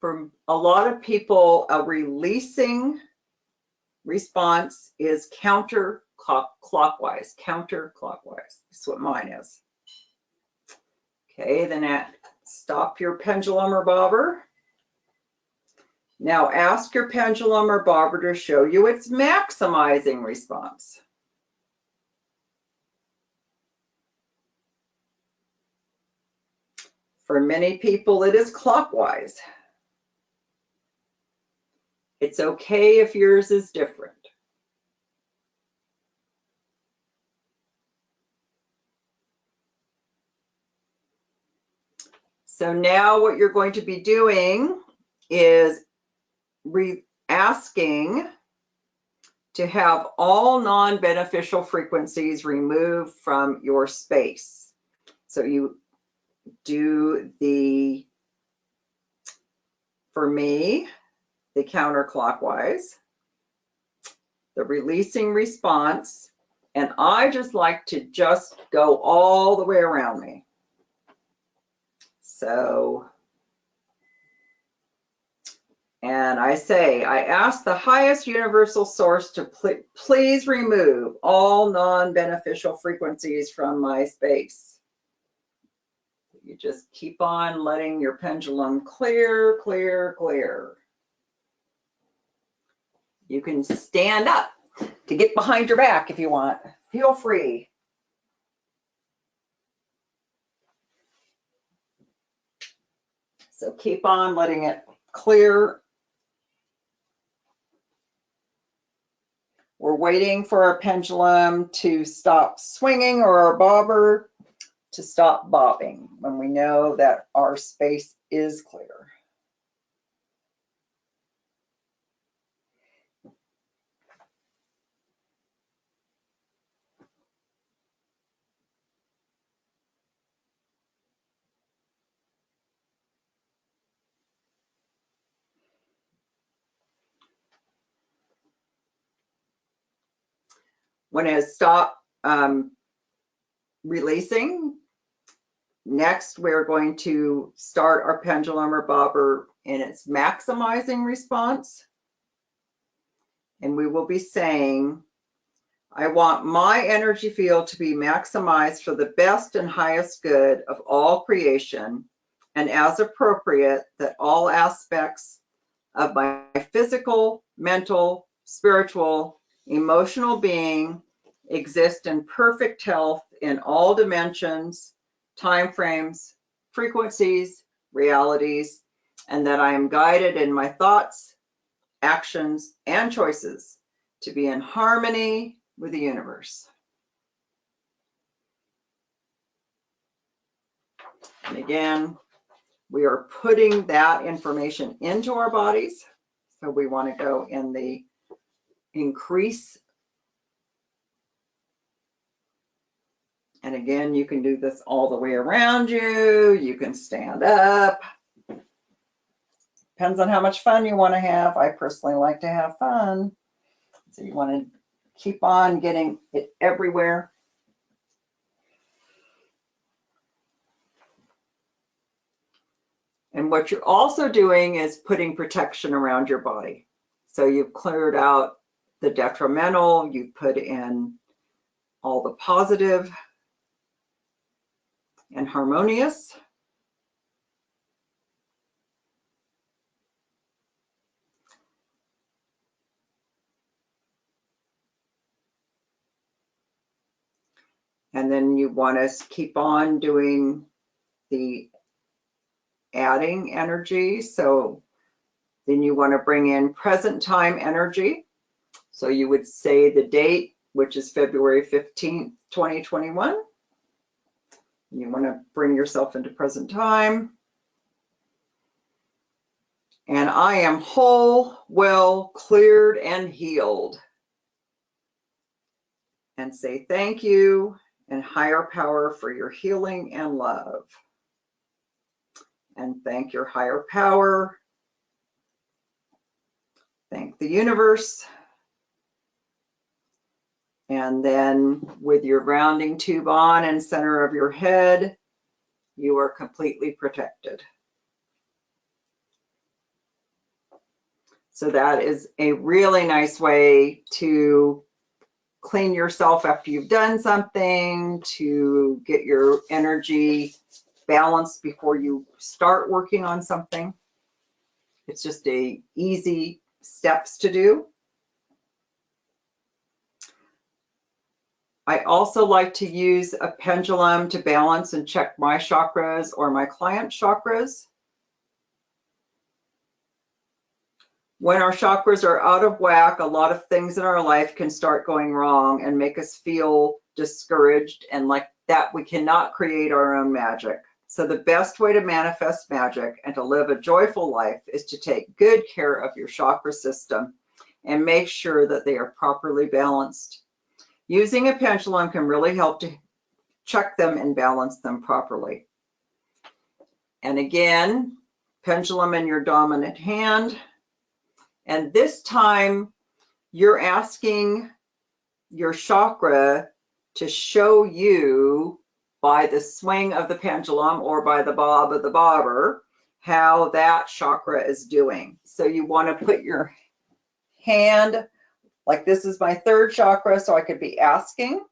For a lot of people, a releasing response is counterclockwise. That's what mine is. Okay, then stop your pendulum or bobber. Now ask your pendulum or bobber to show you its maximizing response. For many people, it is clockwise. It's okay if yours is different. So now what you're going to be doing is asking to have all non-beneficial frequencies removed from your space. So you do for me, the counterclockwise, the releasing response, and I just like to just go all the way around me. So, and I say, I ask the highest universal source to please remove all non-beneficial frequencies from my space. You just keep on letting your pendulum clear, clear, clear. You can stand up to get behind your back if you want. Feel free. So keep on letting it clear. We're waiting for our pendulum to stop swinging or our bobber to stop bobbing when we know that our space is clear. When it stopped releasing, next we're going to start our pendulum or bobber in its maximizing response. And we will be saying, I want my energy field to be maximized for the best and highest good of all creation, and as appropriate, that all aspects of my physical, mental, spiritual, emotional being exist in perfect health in all dimensions, time frames, frequencies, realities, and that I am guided in my thoughts, actions, and choices to be in harmony with the universe. And again, we are putting that information into our bodies. So we want to go in the increase. And again, you can do this all the way around you. You can stand up. Depends on how much fun you want to have. I personally like to have fun. So you want to keep on getting it everywhere. And what you're also doing is putting protection around your body. So you've cleared out the detrimental, you've put in all the positive and harmonious. And then you want to keep on doing the adding energy. So then you want to bring in present time energy. So you would say the date, which is February 15th, 2021. You want to bring yourself into present time. And I am whole, well, cleared, and healed. And say thank you and higher power for your healing and love. And thank your higher power. Thank the universe. And then with your grounding tube on and center of your head, you are completely protected. So that is a really nice way to clean yourself after you've done something, to get your energy balanced before you start working on something. It's just easy steps to do. I also like to use a pendulum to balance and check my chakras or my client's chakras. When our chakras are out of whack, a lot of things in our life can start going wrong and make us feel discouraged and like that we cannot create our own magic. So the best way to manifest magic and to live a joyful life is to take good care of your chakra system and make sure that they are properly balanced. Using a pendulum can really help to check them and balance them properly. And again, pendulum in your dominant hand. And this time you're asking your chakra to show you by the swing of the pendulum or by the bob of the bobber how that chakra is doing. So you want to put your hand, like this is my third chakra, so I could be asking.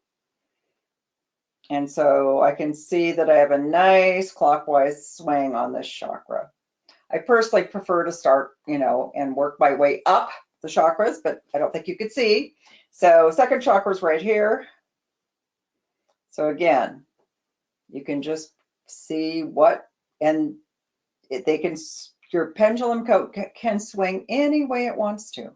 And so I can see that I have a nice clockwise swing on this chakra. I personally prefer to start, and work my way up the chakras, but I don't think you could see. So second chakra is right here. So again, you can just see and your pendulum can swing any way it wants to.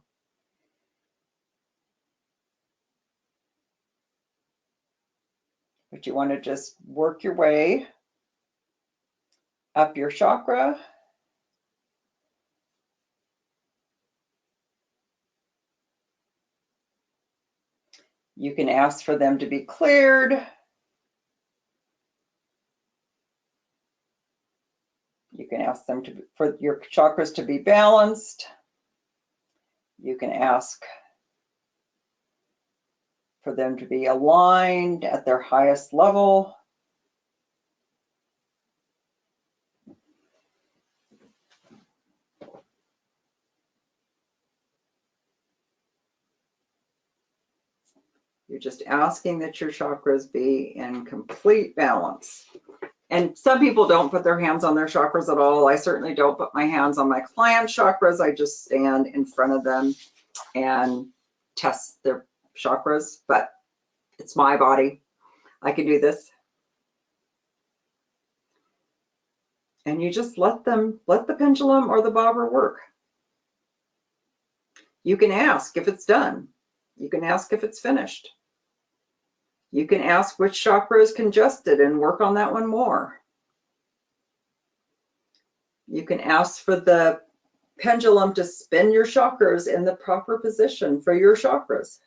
But you want to just work your way up your chakra. You can ask for them to be cleared. You can ask them for your chakras to be balanced. You can ask for them to be aligned at their highest level. You're just asking that your chakras be in complete balance. And some people don't put their hands on their chakras at all. I certainly don't put my hands on my client's chakras. I just stand in front of them and test their chakras, but it's my body. I can do this. And you just let the pendulum or the bobber work. You can ask if it's done. You can ask if it's finished. You can ask which chakra is congested and work on that one more. You can ask for the pendulum to spin your chakras in the proper position for your chakras.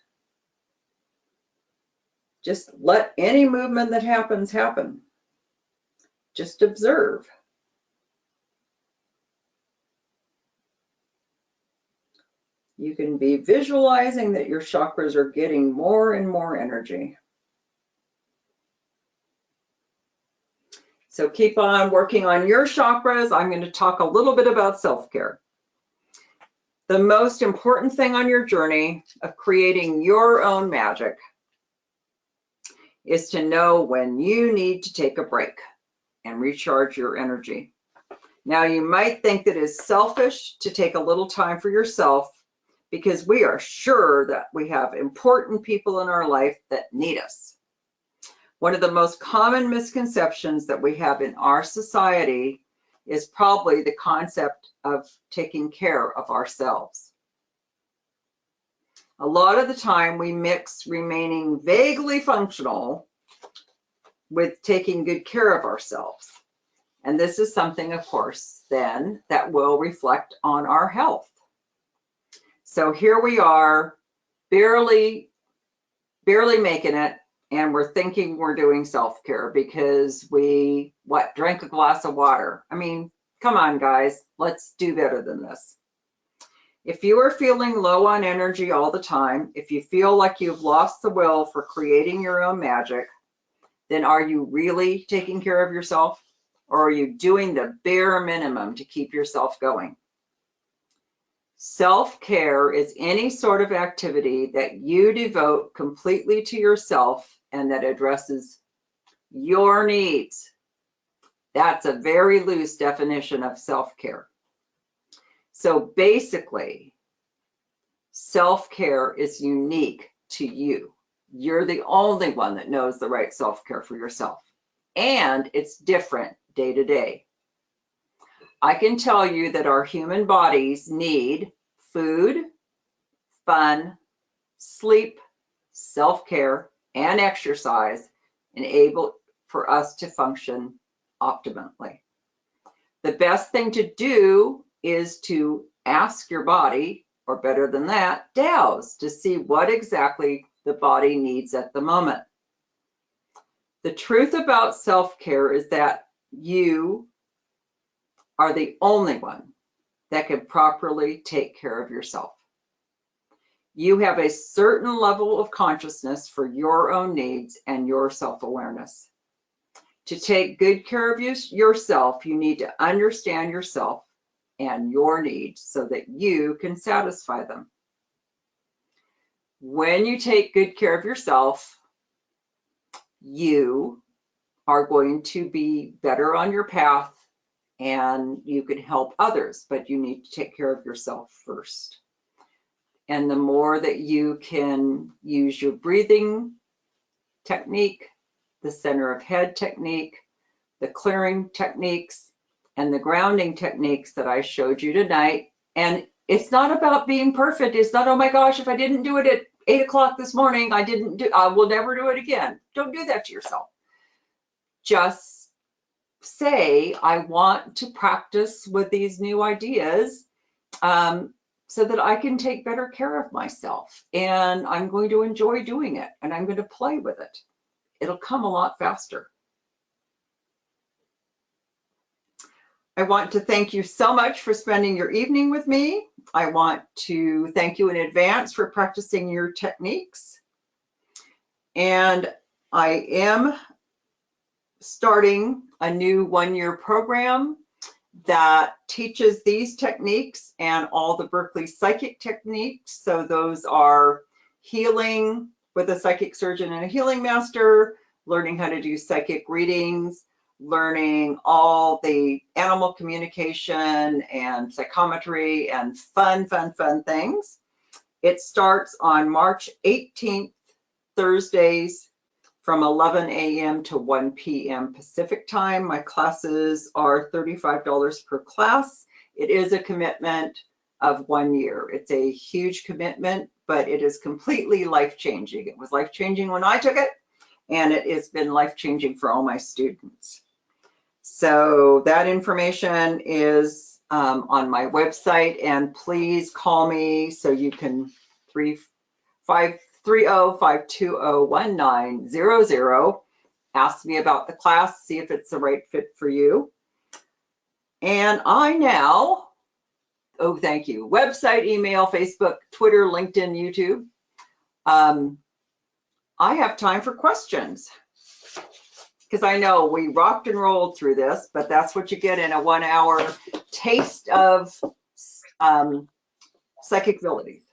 Just let any movement that happens happen. Just observe. You can be visualizing that your chakras are getting more and more energy. So keep on working on your chakras. I'm going to talk a little bit about self-care. The most important thing on your journey of creating your own magic is to know when you need to take a break and recharge your energy. Now, you might think that it's selfish to take a little time for yourself because we are sure that we have important people in our life that need us. One of the most common misconceptions that we have in our society is probably the concept of taking care of ourselves. A lot of the time we mix remaining vaguely functional with taking good care of ourselves. And this is something, of course, then that will reflect on our health. So here we are, barely making it, and we're thinking we're doing self-care because we, drank a glass of water. I mean, come on, guys, let's do better than this. If you are feeling low on energy all the time, if you feel like you've lost the will for creating your own magic, then are you really taking care of yourself? Or are you doing the bare minimum to keep yourself going? Self-care is any sort of activity that you devote completely to yourself and that addresses your needs. That's a very loose definition of self-care. So basically, self-care is unique to you. You're the only one that knows the right self-care for yourself. And it's different day to day. I can tell you that our human bodies need food, fun, sleep, self-care, and exercise, and able for us to function optimally. The best thing to do is to ask your body, or better than that, dowse, to see what exactly the body needs at the moment. The truth about self-care is that you are the only one that can properly take care of yourself. You have a certain level of consciousness for your own needs and your self-awareness. To take good care of yourself, you need to understand yourself and your needs so that you can satisfy them. When you take good care of yourself, you are going to be better on your path and you can help others, but you need to take care of yourself first. And the more that you can use your breathing technique, the center of head technique, the clearing techniques, and the grounding techniques that I showed you tonight. And it's not about being perfect. It's not, oh my gosh, if I didn't do it at 8 o'clock this morning, I will never do it again. Don't do that to yourself. Just say, I want to practice with these new ideas so that I can take better care of myself. And I'm going to enjoy doing it, and I'm going to play with it. It'll come a lot faster. I want to thank you so much for spending your evening with me. I want to thank you in advance for practicing your techniques. And I am starting a new one-year program that teaches these techniques and all the Berkeley psychic techniques. So those are healing with a psychic surgeon and a healing master, learning how to do psychic readings, learning all the animal communication and psychometry and fun things. It starts on March 18th, Thursdays, from 11 a.m. to 1 p.m. Pacific time. My classes are $35 per class. It is a commitment of 1 year. It's a huge commitment, but it is completely life-changing. It was life-changing when I took it, and it has been life-changing for all my students. So that information is on my website, and please call me so you can 330-520-1900. Ask me about the class, see if it's the right fit for you. And I now, oh, thank you, website, email, Facebook, Twitter, LinkedIn, YouTube. I have time for questions, because I know we rocked and rolled through this, but that's what you get in a 1 hour taste of psychic abilities.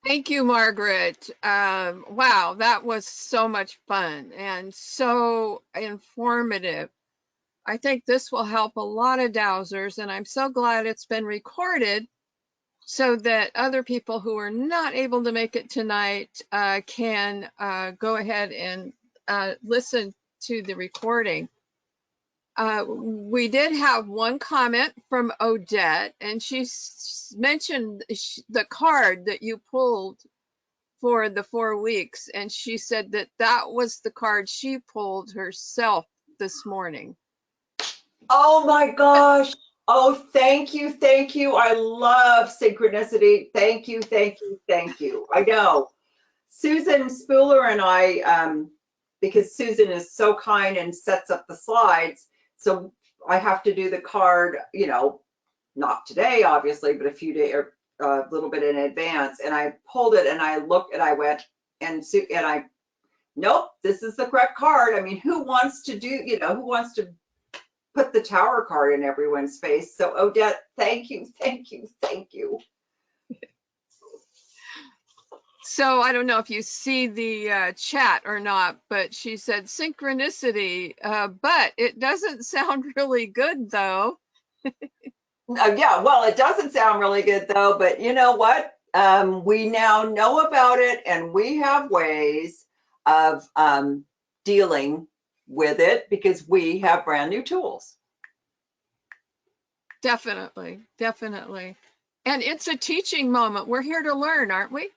Thank you, Margaret. Wow, that was so much fun and so informative. I think this will help a lot of dowsers, and I'm so glad it's been recorded so that other people who are not able to make it tonight can go ahead and listen to the recording. We did have one comment from Odette, and she mentioned the card that you pulled for the 4 weeks, and she said that that was the card she pulled herself this morning. Oh my gosh. Oh, thank you. Thank you. I love synchronicity. Thank you. Thank you. Thank you. I know. Susan Spooler and I, because Susan is so kind and sets up the slides, so I have to do the card, you know, not today, obviously, but a few days or a little bit in advance. And I pulled it and I looked and I went nope, this is the correct card. I mean, who wants to do, you know, who wants to put the tower card in everyone's face? So Odette, thank you, thank you, thank you. So I don't know if you see the chat or not, but she said synchronicity, but it doesn't sound really good though. Yeah, well, it doesn't sound really good though, but you know what? We now know about it and we have ways of dealing with it because we have brand new tools. Definitely, definitely. And it's a teaching moment. We're here to learn, aren't we?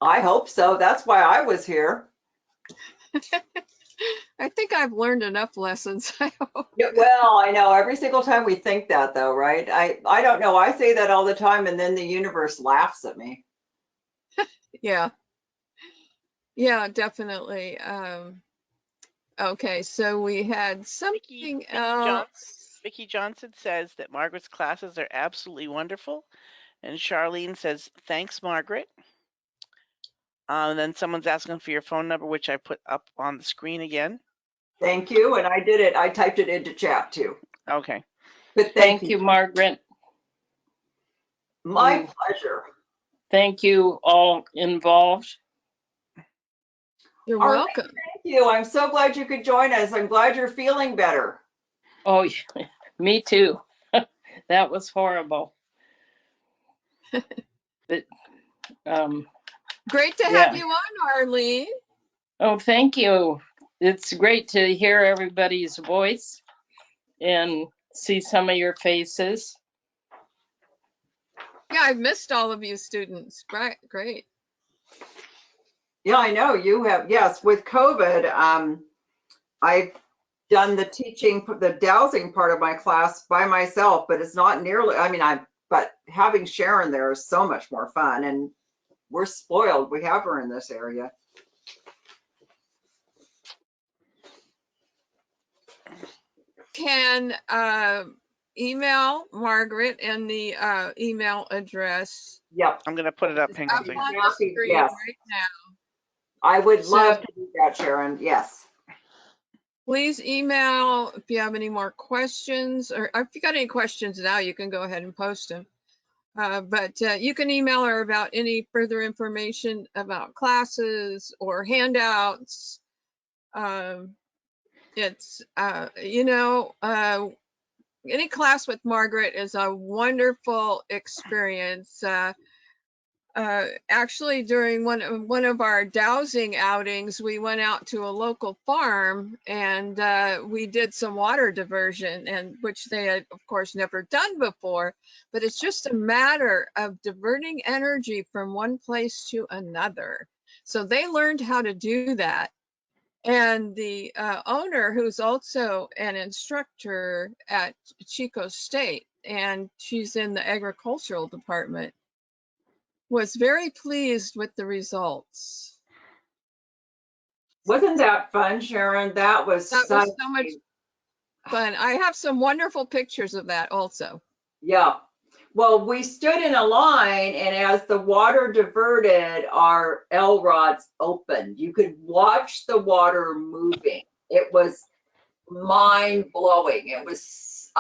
I hope so. That's why I was here. I think I've learned enough lessons. I hope. Yeah, well, I know every single time we think that though, right? I don't know. I say that all the time and then the universe laughs at me. Yeah, yeah, definitely. Okay, so we had something else. Vicki Johnson says that Margaret's classes are absolutely wonderful. And Charlene says, thanks, Margaret. Then someone's asking for your phone number, which I put up on the screen again. Thank you. And I did it. I typed it into chat too. Okay. But Thank you, Margaret. My pleasure. Thank you all involved. You're Arlene, welcome. thank you. I'm so glad you could join us. I'm glad you're feeling better. Oh, me too. That was horrible. But, Great to have you on, Arlene. oh, thank you. It's great to hear everybody's voice and see some of your faces. Yeah, I've missed all of you students. Right, great. Yeah, I know you have. Yes, with COVID, I've done the teaching, the dowsing part of my class by myself, but it's not nearly, but having Sharon there is so much more fun and we're spoiled. We have her in this area. Can email Margaret and the email address. Yep. I'm going to put it up. Hang on a Up second. on the screen Yes. right now. I would love So to do that, Sharon. Yes. please email if you have any more questions, or if you got any questions now, you can go ahead and post them. But you can email her about any further information about classes or handouts. It's, any class with Margaret is a wonderful experience. Actually, during one of our dowsing outings, we went out to a local farm and we did some water diversion, and which they had, of course, never done before. But it's just a matter of diverting energy from one place to another. So they learned how to do that. And the owner, who's also an instructor at Chico State, and she's in the agricultural department, was very pleased with the results. Wasn't that fun, Sharon? That was so much fun. I have some wonderful pictures of that also. Yeah. Well, we stood in a line, and as the water diverted, our L rods opened. You could watch the water moving. It was mind blowing. It was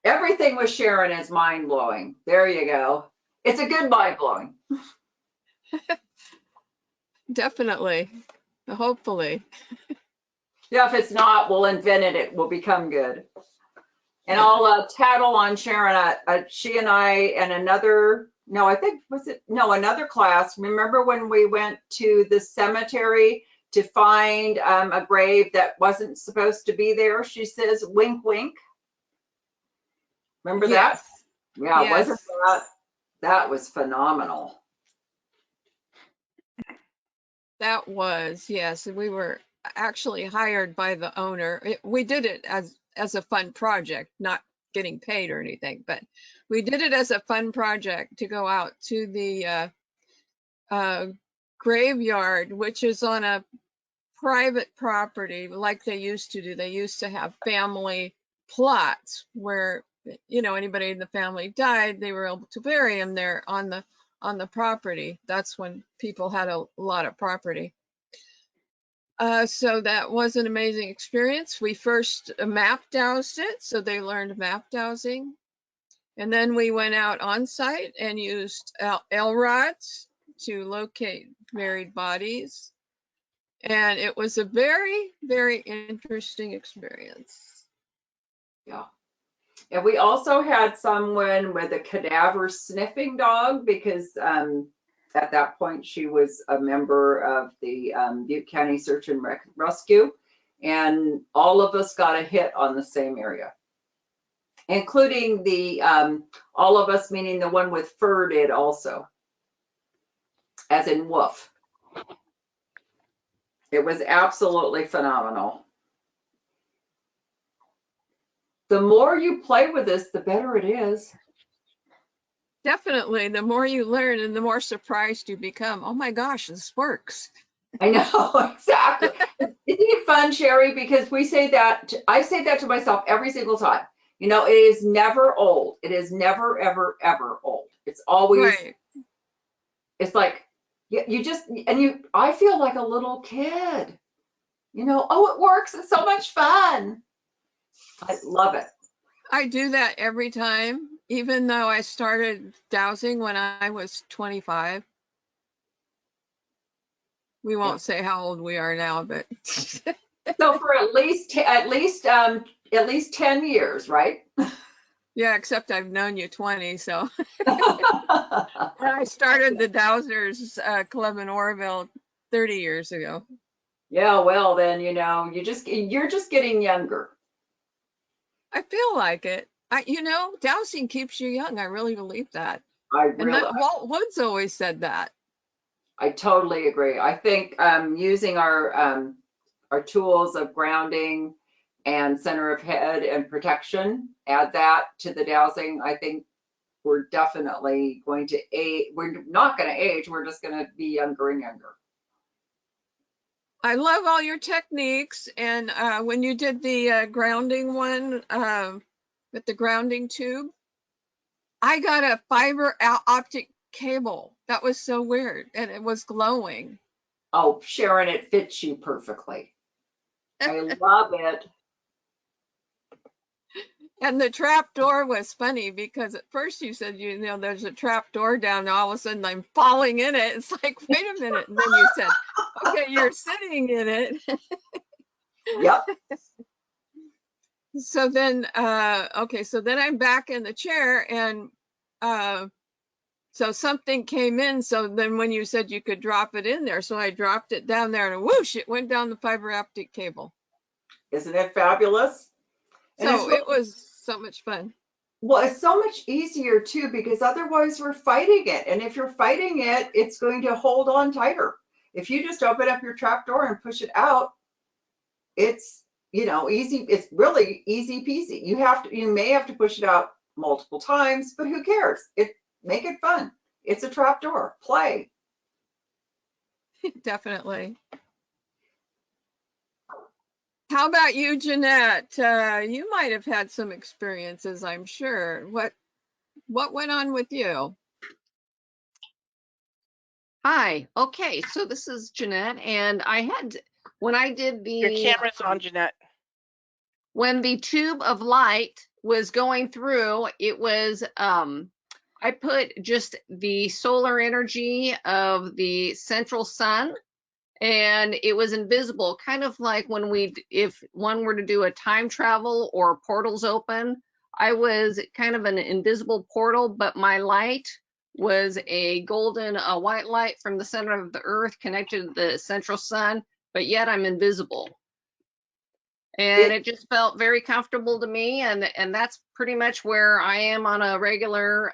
everything with Sharon is mind blowing. There you go. It's a good mind blowing. Definitely. Hopefully. Yeah, if it's not, we'll invent it. It will become good. And I'll tattle on Sharon. She and I and another, no, I think, another class. Remember when we went to the cemetery to find a grave that wasn't supposed to be there? She says, wink, wink. Remember that? Yeah, yes. wasn't that was phenomenal. That was, yes. We were actually hired by the owner. We did it as a fun project, not getting paid or anything, but we did it as a fun project to go out to the graveyard, which is on a private property like they used to do. They used to have family plots where, anybody in the family died, they were able to bury them there on the property. That's when people had a lot of property. So that was an amazing experience. We first map dowsed it, so they learned map dowsing. And then we went out on site and used L rods to locate buried bodies. And it was a very, very interesting experience. Yeah. And we also had someone with a cadaver sniffing dog because at that point she was a member of the Butte County Search and Rescue. And all of us got a hit on the same area, including the, all of us, meaning the one with fur did also, as in woof. It was absolutely phenomenal. The more you play with this, the better it is. Definitely, the more you learn and the more surprised you become. Oh my gosh, this works. I know, exactly. Isn't it fun, Sherry? Because we say that, I say that to myself every single time. You know, it is never old. It is never, ever, ever old. It's always, Right. it's like, you just, and you, I feel like a little kid. You know, oh, it works. It's so much fun. I love it. I do that every time, even though I started dowsing when I was 25. We won't say how old we are now, but So for at least 10 years, right? yeah, except I've known you 20, so. And I started the Dowsers Club in Oroville 30 years ago. Yeah, well then, you know, you're just getting younger. I feel like it. Dowsing keeps you young. I really believe that. I And really, Walt Woods always said that. I totally agree. I think using our tools of grounding and center of head and protection, add that to the dowsing. I think we're definitely going to age. We're not going to age. We're just going to be younger and younger. I love all your techniques. And when you did the grounding one with the grounding tube, I got a fiber optic cable. That was so weird. And it was glowing. Oh, Sharon, it fits you perfectly. I love it. And the trap door was funny because at first you said, there's a trap door down there. All of a sudden I'm falling in it. It's like, wait a minute. And then you said, okay, you're sitting in it. Yep. So then, so then I'm back in the chair and so something came in. So then when you said you could drop it in there, so I dropped it down there and whoosh, it went down the fiber optic cable. Isn't it fabulous? And it's So really, it was so much fun. well, it's so much easier too, because otherwise we're fighting it. And if you're fighting it, it's going to hold on tighter. If you just open up your trap door and push it out, it's, you know, easy. It's really easy peasy. You may have to push it out multiple times, but who cares? Make it fun. It's a trap door. Play. Definitely. How about you, Jeanette? You might have had some experiences, I'm sure. What went on with you? Hi. Okay, so this is Jeanette, and when I did Your camera's on, Jeanette. when the tube of light was going through, it was I put just the solar energy of the central sun, and it was invisible, kind of like if one were to do a time travel or portals open. I was kind of an invisible portal, but my light was a golden white light from the center of the earth connected to the central sun, but yet I'm invisible. And it just felt very comfortable to me, and that's pretty much where I am on a regular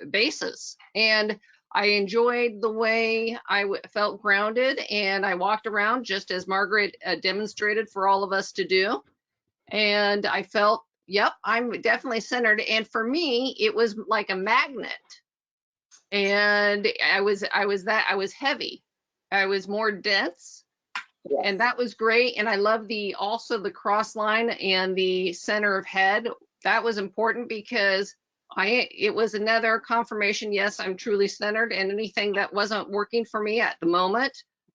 basis. And I enjoyed the way I felt grounded, and I walked around just as Margaret demonstrated for all of us to do. And I felt, yep, I'm definitely centered. And for me, it was like a magnet. And I was heavy. I was more dense. Yes. And that was great. And I love also the cross line and the center of head. That was important because it was another confirmation. Yes, I'm truly centered, and anything that wasn't working for me at the moment,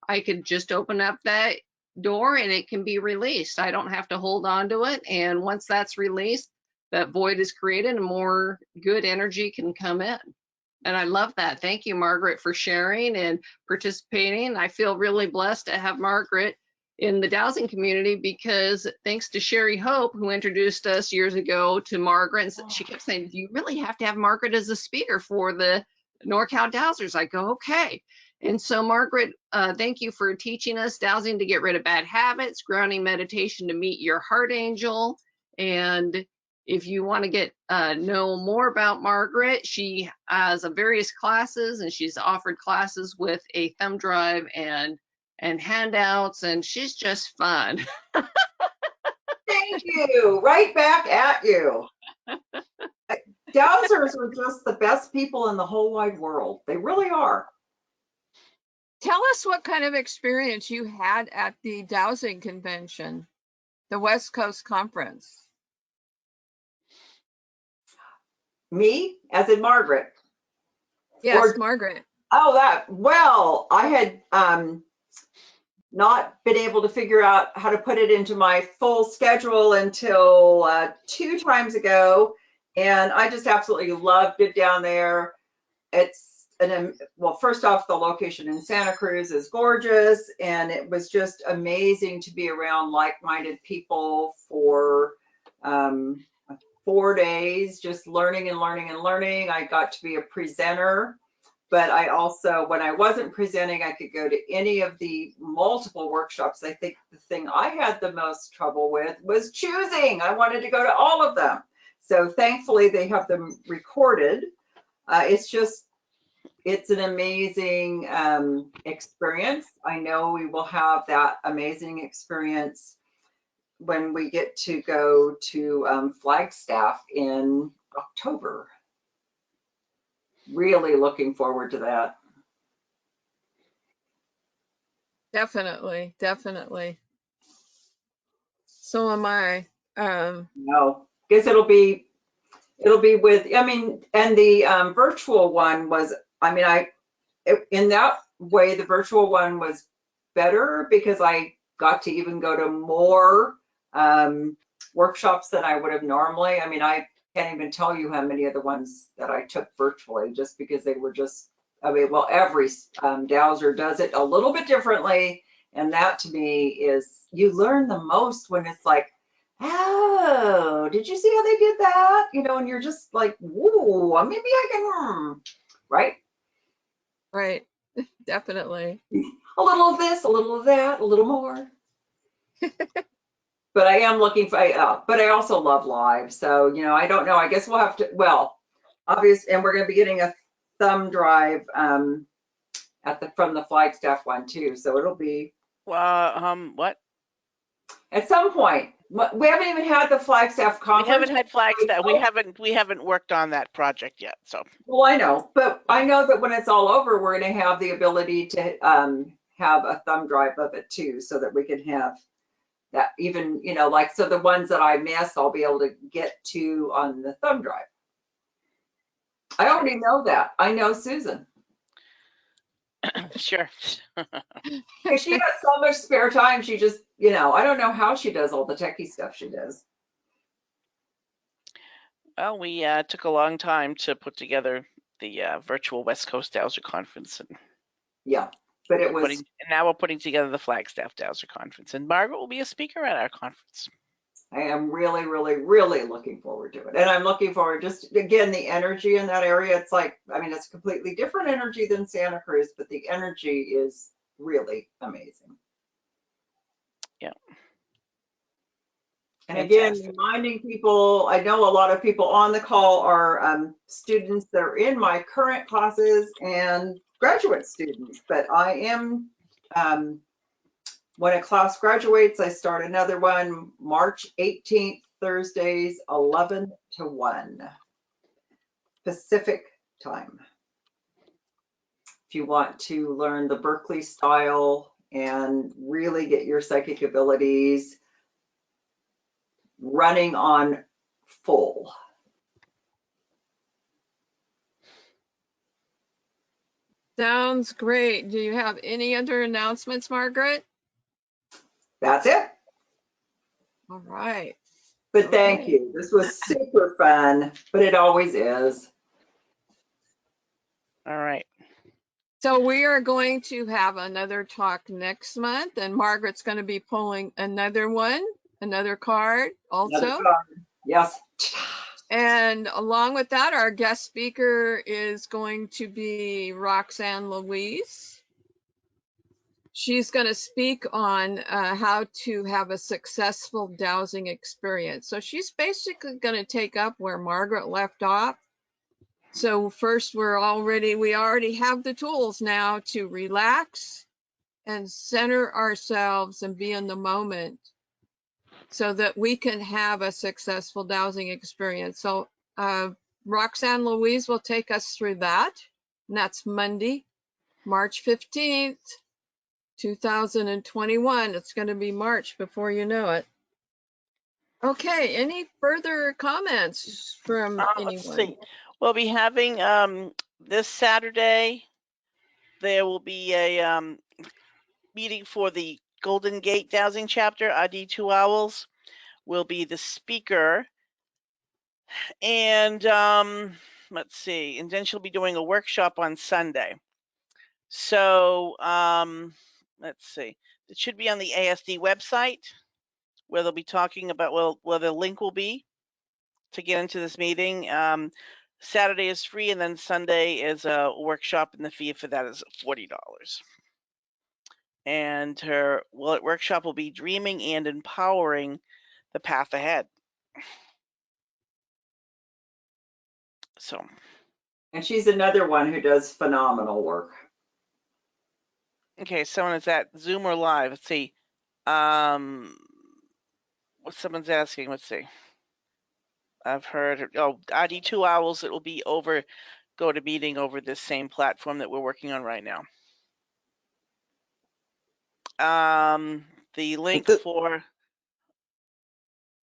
I could just open up that door and it can be released. I don't have to hold on to it. And once that's released, that void is created and more good energy can come in. And I love that. Thank you, Margaret, for sharing and participating. I feel really blessed to have Margaret in the dowsing community, because thanks to Sherry Hope, who introduced us years ago to Margaret, and she kept saying, you really have to have Margaret as a speaker for the NorCal Dowsers. I go, okay. And so Margaret, thank you for teaching us dowsing to get rid of bad habits, grounding meditation to meet your heart angel. And if you want to get know more about Margaret, she has various classes, and she's offered classes with a thumb drive and handouts, and she's just fun. Thank you. Right back at you. Dowsers are just the best people in the whole wide world. They really are. Tell us what kind of experience you had at the dowsing convention, the West Coast Conference. Me, as in Margaret. Yes, Or- Margaret. Oh, well, I had not been able to figure out how to put it into my full schedule until 2 times ago. And I just absolutely loved it down there. It's well, first off, the location in Santa Cruz is gorgeous, and it was just amazing to be around like-minded people for 4 days, just learning and learning and learning. I got to be a presenter, but I also, when I wasn't presenting, I could go to any of the multiple workshops. I think the thing I had the most trouble with was choosing. I wanted to go to all of them. So thankfully they have them recorded. It's an amazing experience. I know we will have that amazing experience when we get to go to Flagstaff in October. Really looking forward to that. Definitely, definitely. So am I. No, guess it'll be with, I mean, and the virtual one was, I mean, in that way, the virtual one was better because I got to even go to more workshops than I would have normally. I mean, I can't even tell you how many of the ones that I took virtually, just because they were just, I mean, well, every dowser does it a little bit differently. And that to me is, you learn the most when it's like, oh, did you see how they did that? You know, and you're just like, whoa, maybe I can, right? Right, definitely. A little of this, a little of that, a little more. But I am looking for, but I also love live. So, you know, I don't know. I guess we'll have to, well, obvious, and we're going to be getting a thumb drive from the Flagstaff one too. So it'll be. What? At some point. We haven't even had the Flagstaff conference. We haven't had Flagstaff. We haven't worked on that project yet. So. Well, I know, but I know that when it's all over, we're going to have the ability to have a thumb drive of it too, so that we can have that, even, you know, like, so the ones that I miss, I'll be able to get to on the thumb drive. I already know that. I know Susan. Sure. If she has so much spare time, she just, you know, I don't know how she does all the techie stuff she does. Well, we took a long time to put together the virtual West Coast Dowser Conference, and yeah, but it was. And now we're putting together the Flagstaff Dowser Conference, and Margaret will be a speaker at our conference. I am really, really, really looking forward to it. And I'm looking forward, just again, the energy in that area. It's like, I mean, it's completely different energy than Santa Cruz, but the energy is really amazing. Yeah. And again, reminding people, I know a lot of people on the call are students that are in my current classes and graduate students, but I am, when a class graduates, I start another one March 18th, Thursdays, 11 to 1 Pacific time. If you want to learn the Berkeley style and really get your psychic abilities running on full. Sounds great. Do you have any other announcements, Margaret? That's it. All right. But thank you. This was super fun, but it always is. All right. So we are going to have another talk next month, and Margaret's going to be pulling another one, another card Another also. card. Yes. And along with that, our guest speaker is going to be Roxanne Louise. She's going to speak on how to have a successful dowsing experience. So she's basically going to take up where Margaret left off. So first, we already have the tools now to relax and center ourselves and be in the moment so that we can have a successful dowsing experience. So Roxanne Louise will take us through that. And that's Monday, March 15th, 2021. It's going to be March before you know it. Okay, any further comments from Let's anyone? see. We'll be having this Saturday. There will be a meeting for the Golden Gate Dowsing Chapter. ID 2 Owls will be the speaker, and let's see. And then she'll be doing a workshop on Sunday. So let's see. It should be on the ASD website where they'll be talking about where the link will be to get into this meeting. Saturday is free, and then Sunday is a workshop, and the fee for that is $40. And her workshop will be Dreaming and Empowering the Path Ahead. So. And she's another one who does phenomenal work. Okay, someone is at Zoom or live. Let's see. What someone's asking. Let's see. I've heard. Oh, ID 2 Owls. It will be over. Go to meeting over this same platform that we're working on right now. The link for.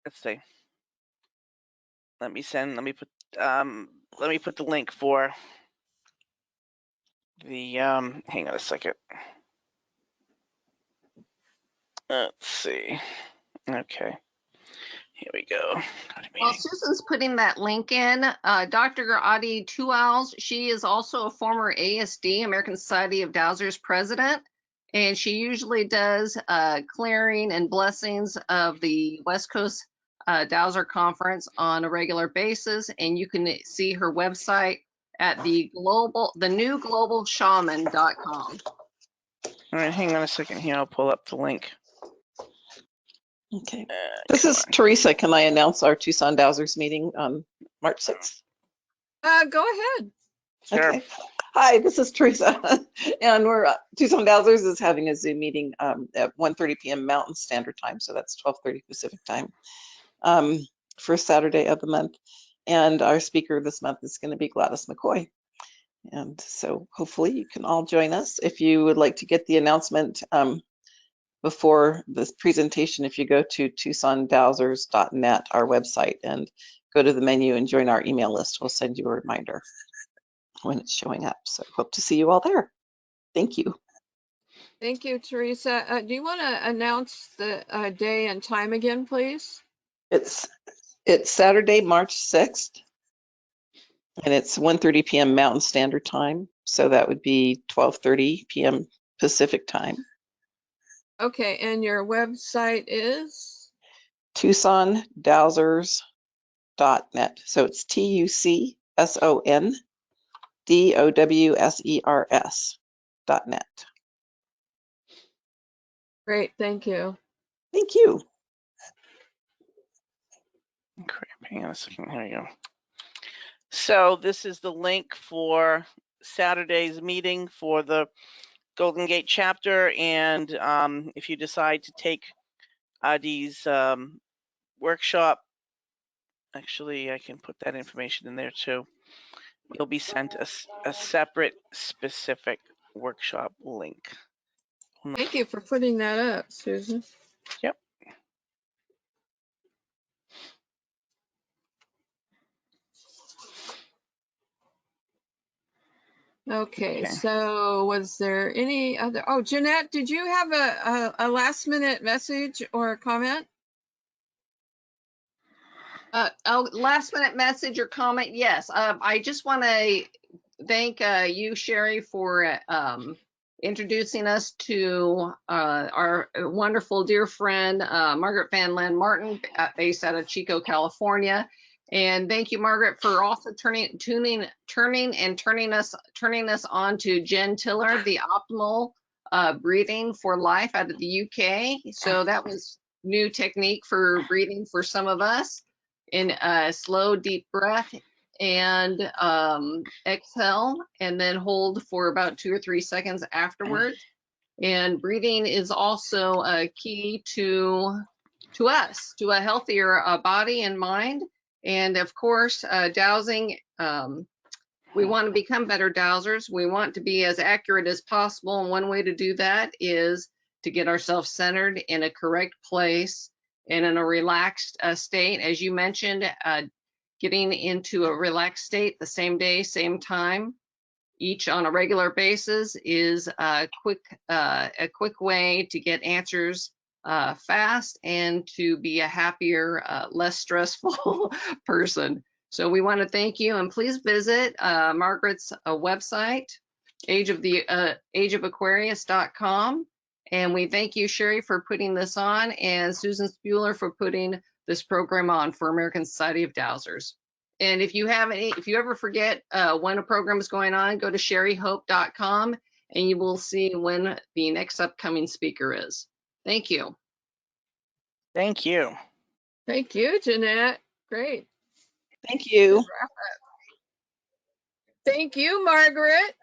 Let's see. Let me put the link for the hang on a second. Let's see. Okay. Here we go. While Susan's putting that link in, Dr. Adi Two Owls, she is also a former ASD, American Society of Dowsers president, and she usually does clearing and blessings of the West Coast Dowser Conference on a regular basis, and you can see her website at thenewglobalshaman.com. All right, hang on a second here. I'll pull up the link. Okay. This is Teresa. Can I announce our Tucson Dowsers meeting on March 6th? Go ahead. Sure. Okay. Hi, this is Teresa. And we're Tucson Dowsers is having a Zoom meeting at 1:30 p.m. Mountain Standard Time. So that's 12:30 Pacific Time, first Saturday of the month. And our speaker this month is going to be Gladys McCoy. And so hopefully you can all join us. If you would like to get the announcement before this presentation, if you go to TucsonDowsers.net, our website, and go to the menu and join our email list, we'll send you a reminder when it's showing up. So hope to see you all there. Thank you. Thank you, Teresa. Do you want to announce the day and time again, please? It's Saturday, March 6th, and it's 1:30 p.m. Mountain Standard Time. So that would be 12:30 p.m. Pacific Time. Okay, and your website is? TucsonDowsers.net. So it's TucsonDowsers.net. Great, thank you. Thank you. Crap, hang on a second. Here we go. So this is the link for Saturday's meeting for the Golden Gate chapter, and if you decide to take Adi's workshop, actually I can put that information in there too. You'll be sent a separate specific workshop link. Thank you for putting that up, Susan. Yep. Okay, so was there any other? Oh, Jeanette, did you have a last minute message or a comment? Last minute message or comment? Yes, I just want to thank you, Sherry, for introducing us to our wonderful dear friend, Margaret VanLaanMartin, based out of Chico, California. And thank you, Margaret, for also turning us on to Jen Tiller, the optimal breathing for life out of the UK. So that was new technique for breathing for some of us, in a slow, deep breath, and exhale, and then hold for about 2 or 3 seconds afterwards. And breathing is also a key to us, to a healthier body and mind. And of course, dowsing, we want to become better dowsers. We want to be as accurate as possible. And one way to do that is to get ourselves centered in a correct place and in a relaxed state. As you mentioned, getting into a relaxed state the same day, same time, each on a regular basis is a quick way to get answers fast and to be a happier, less stressful person. So we want to thank you, and please visit Margaret's website, ageofaquarius.com. And we thank you, Sherry, for putting this on, and Susan Spuler for putting this program on for American Society of Dowsers. And if you ever forget when a program is going on, go to sherryhope.com and you will see when the next upcoming speaker is. Thank you. Thank you. Thank you, Jeanette. Great. Thank you. Thank you, Margaret.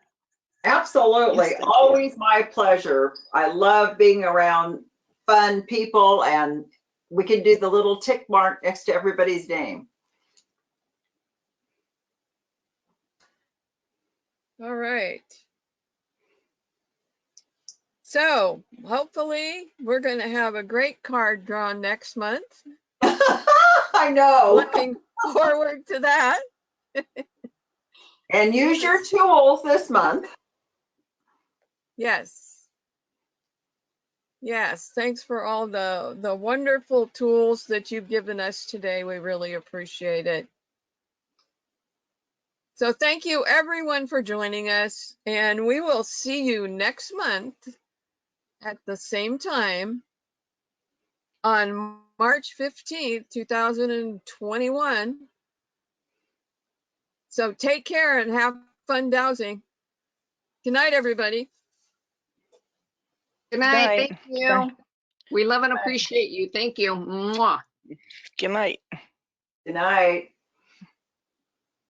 Absolutely. Yes, thank you. Always my pleasure. I love being around fun people, and we can do the little tick mark next to everybody's name. All right. So hopefully we're going to have a great card drawn next month. I know. Looking forward to that. And use your tools this month. Yes. Yes, thanks for all the wonderful tools that you've given us today. We really appreciate it. So thank you everyone for joining us, and we will see you next month at the same time on March 15th, 2021. So take care and have fun dowsing. Good night, everybody. Good night. night. Thank you. We love and appreciate you. Thank you. Mwah. Good night. Good night.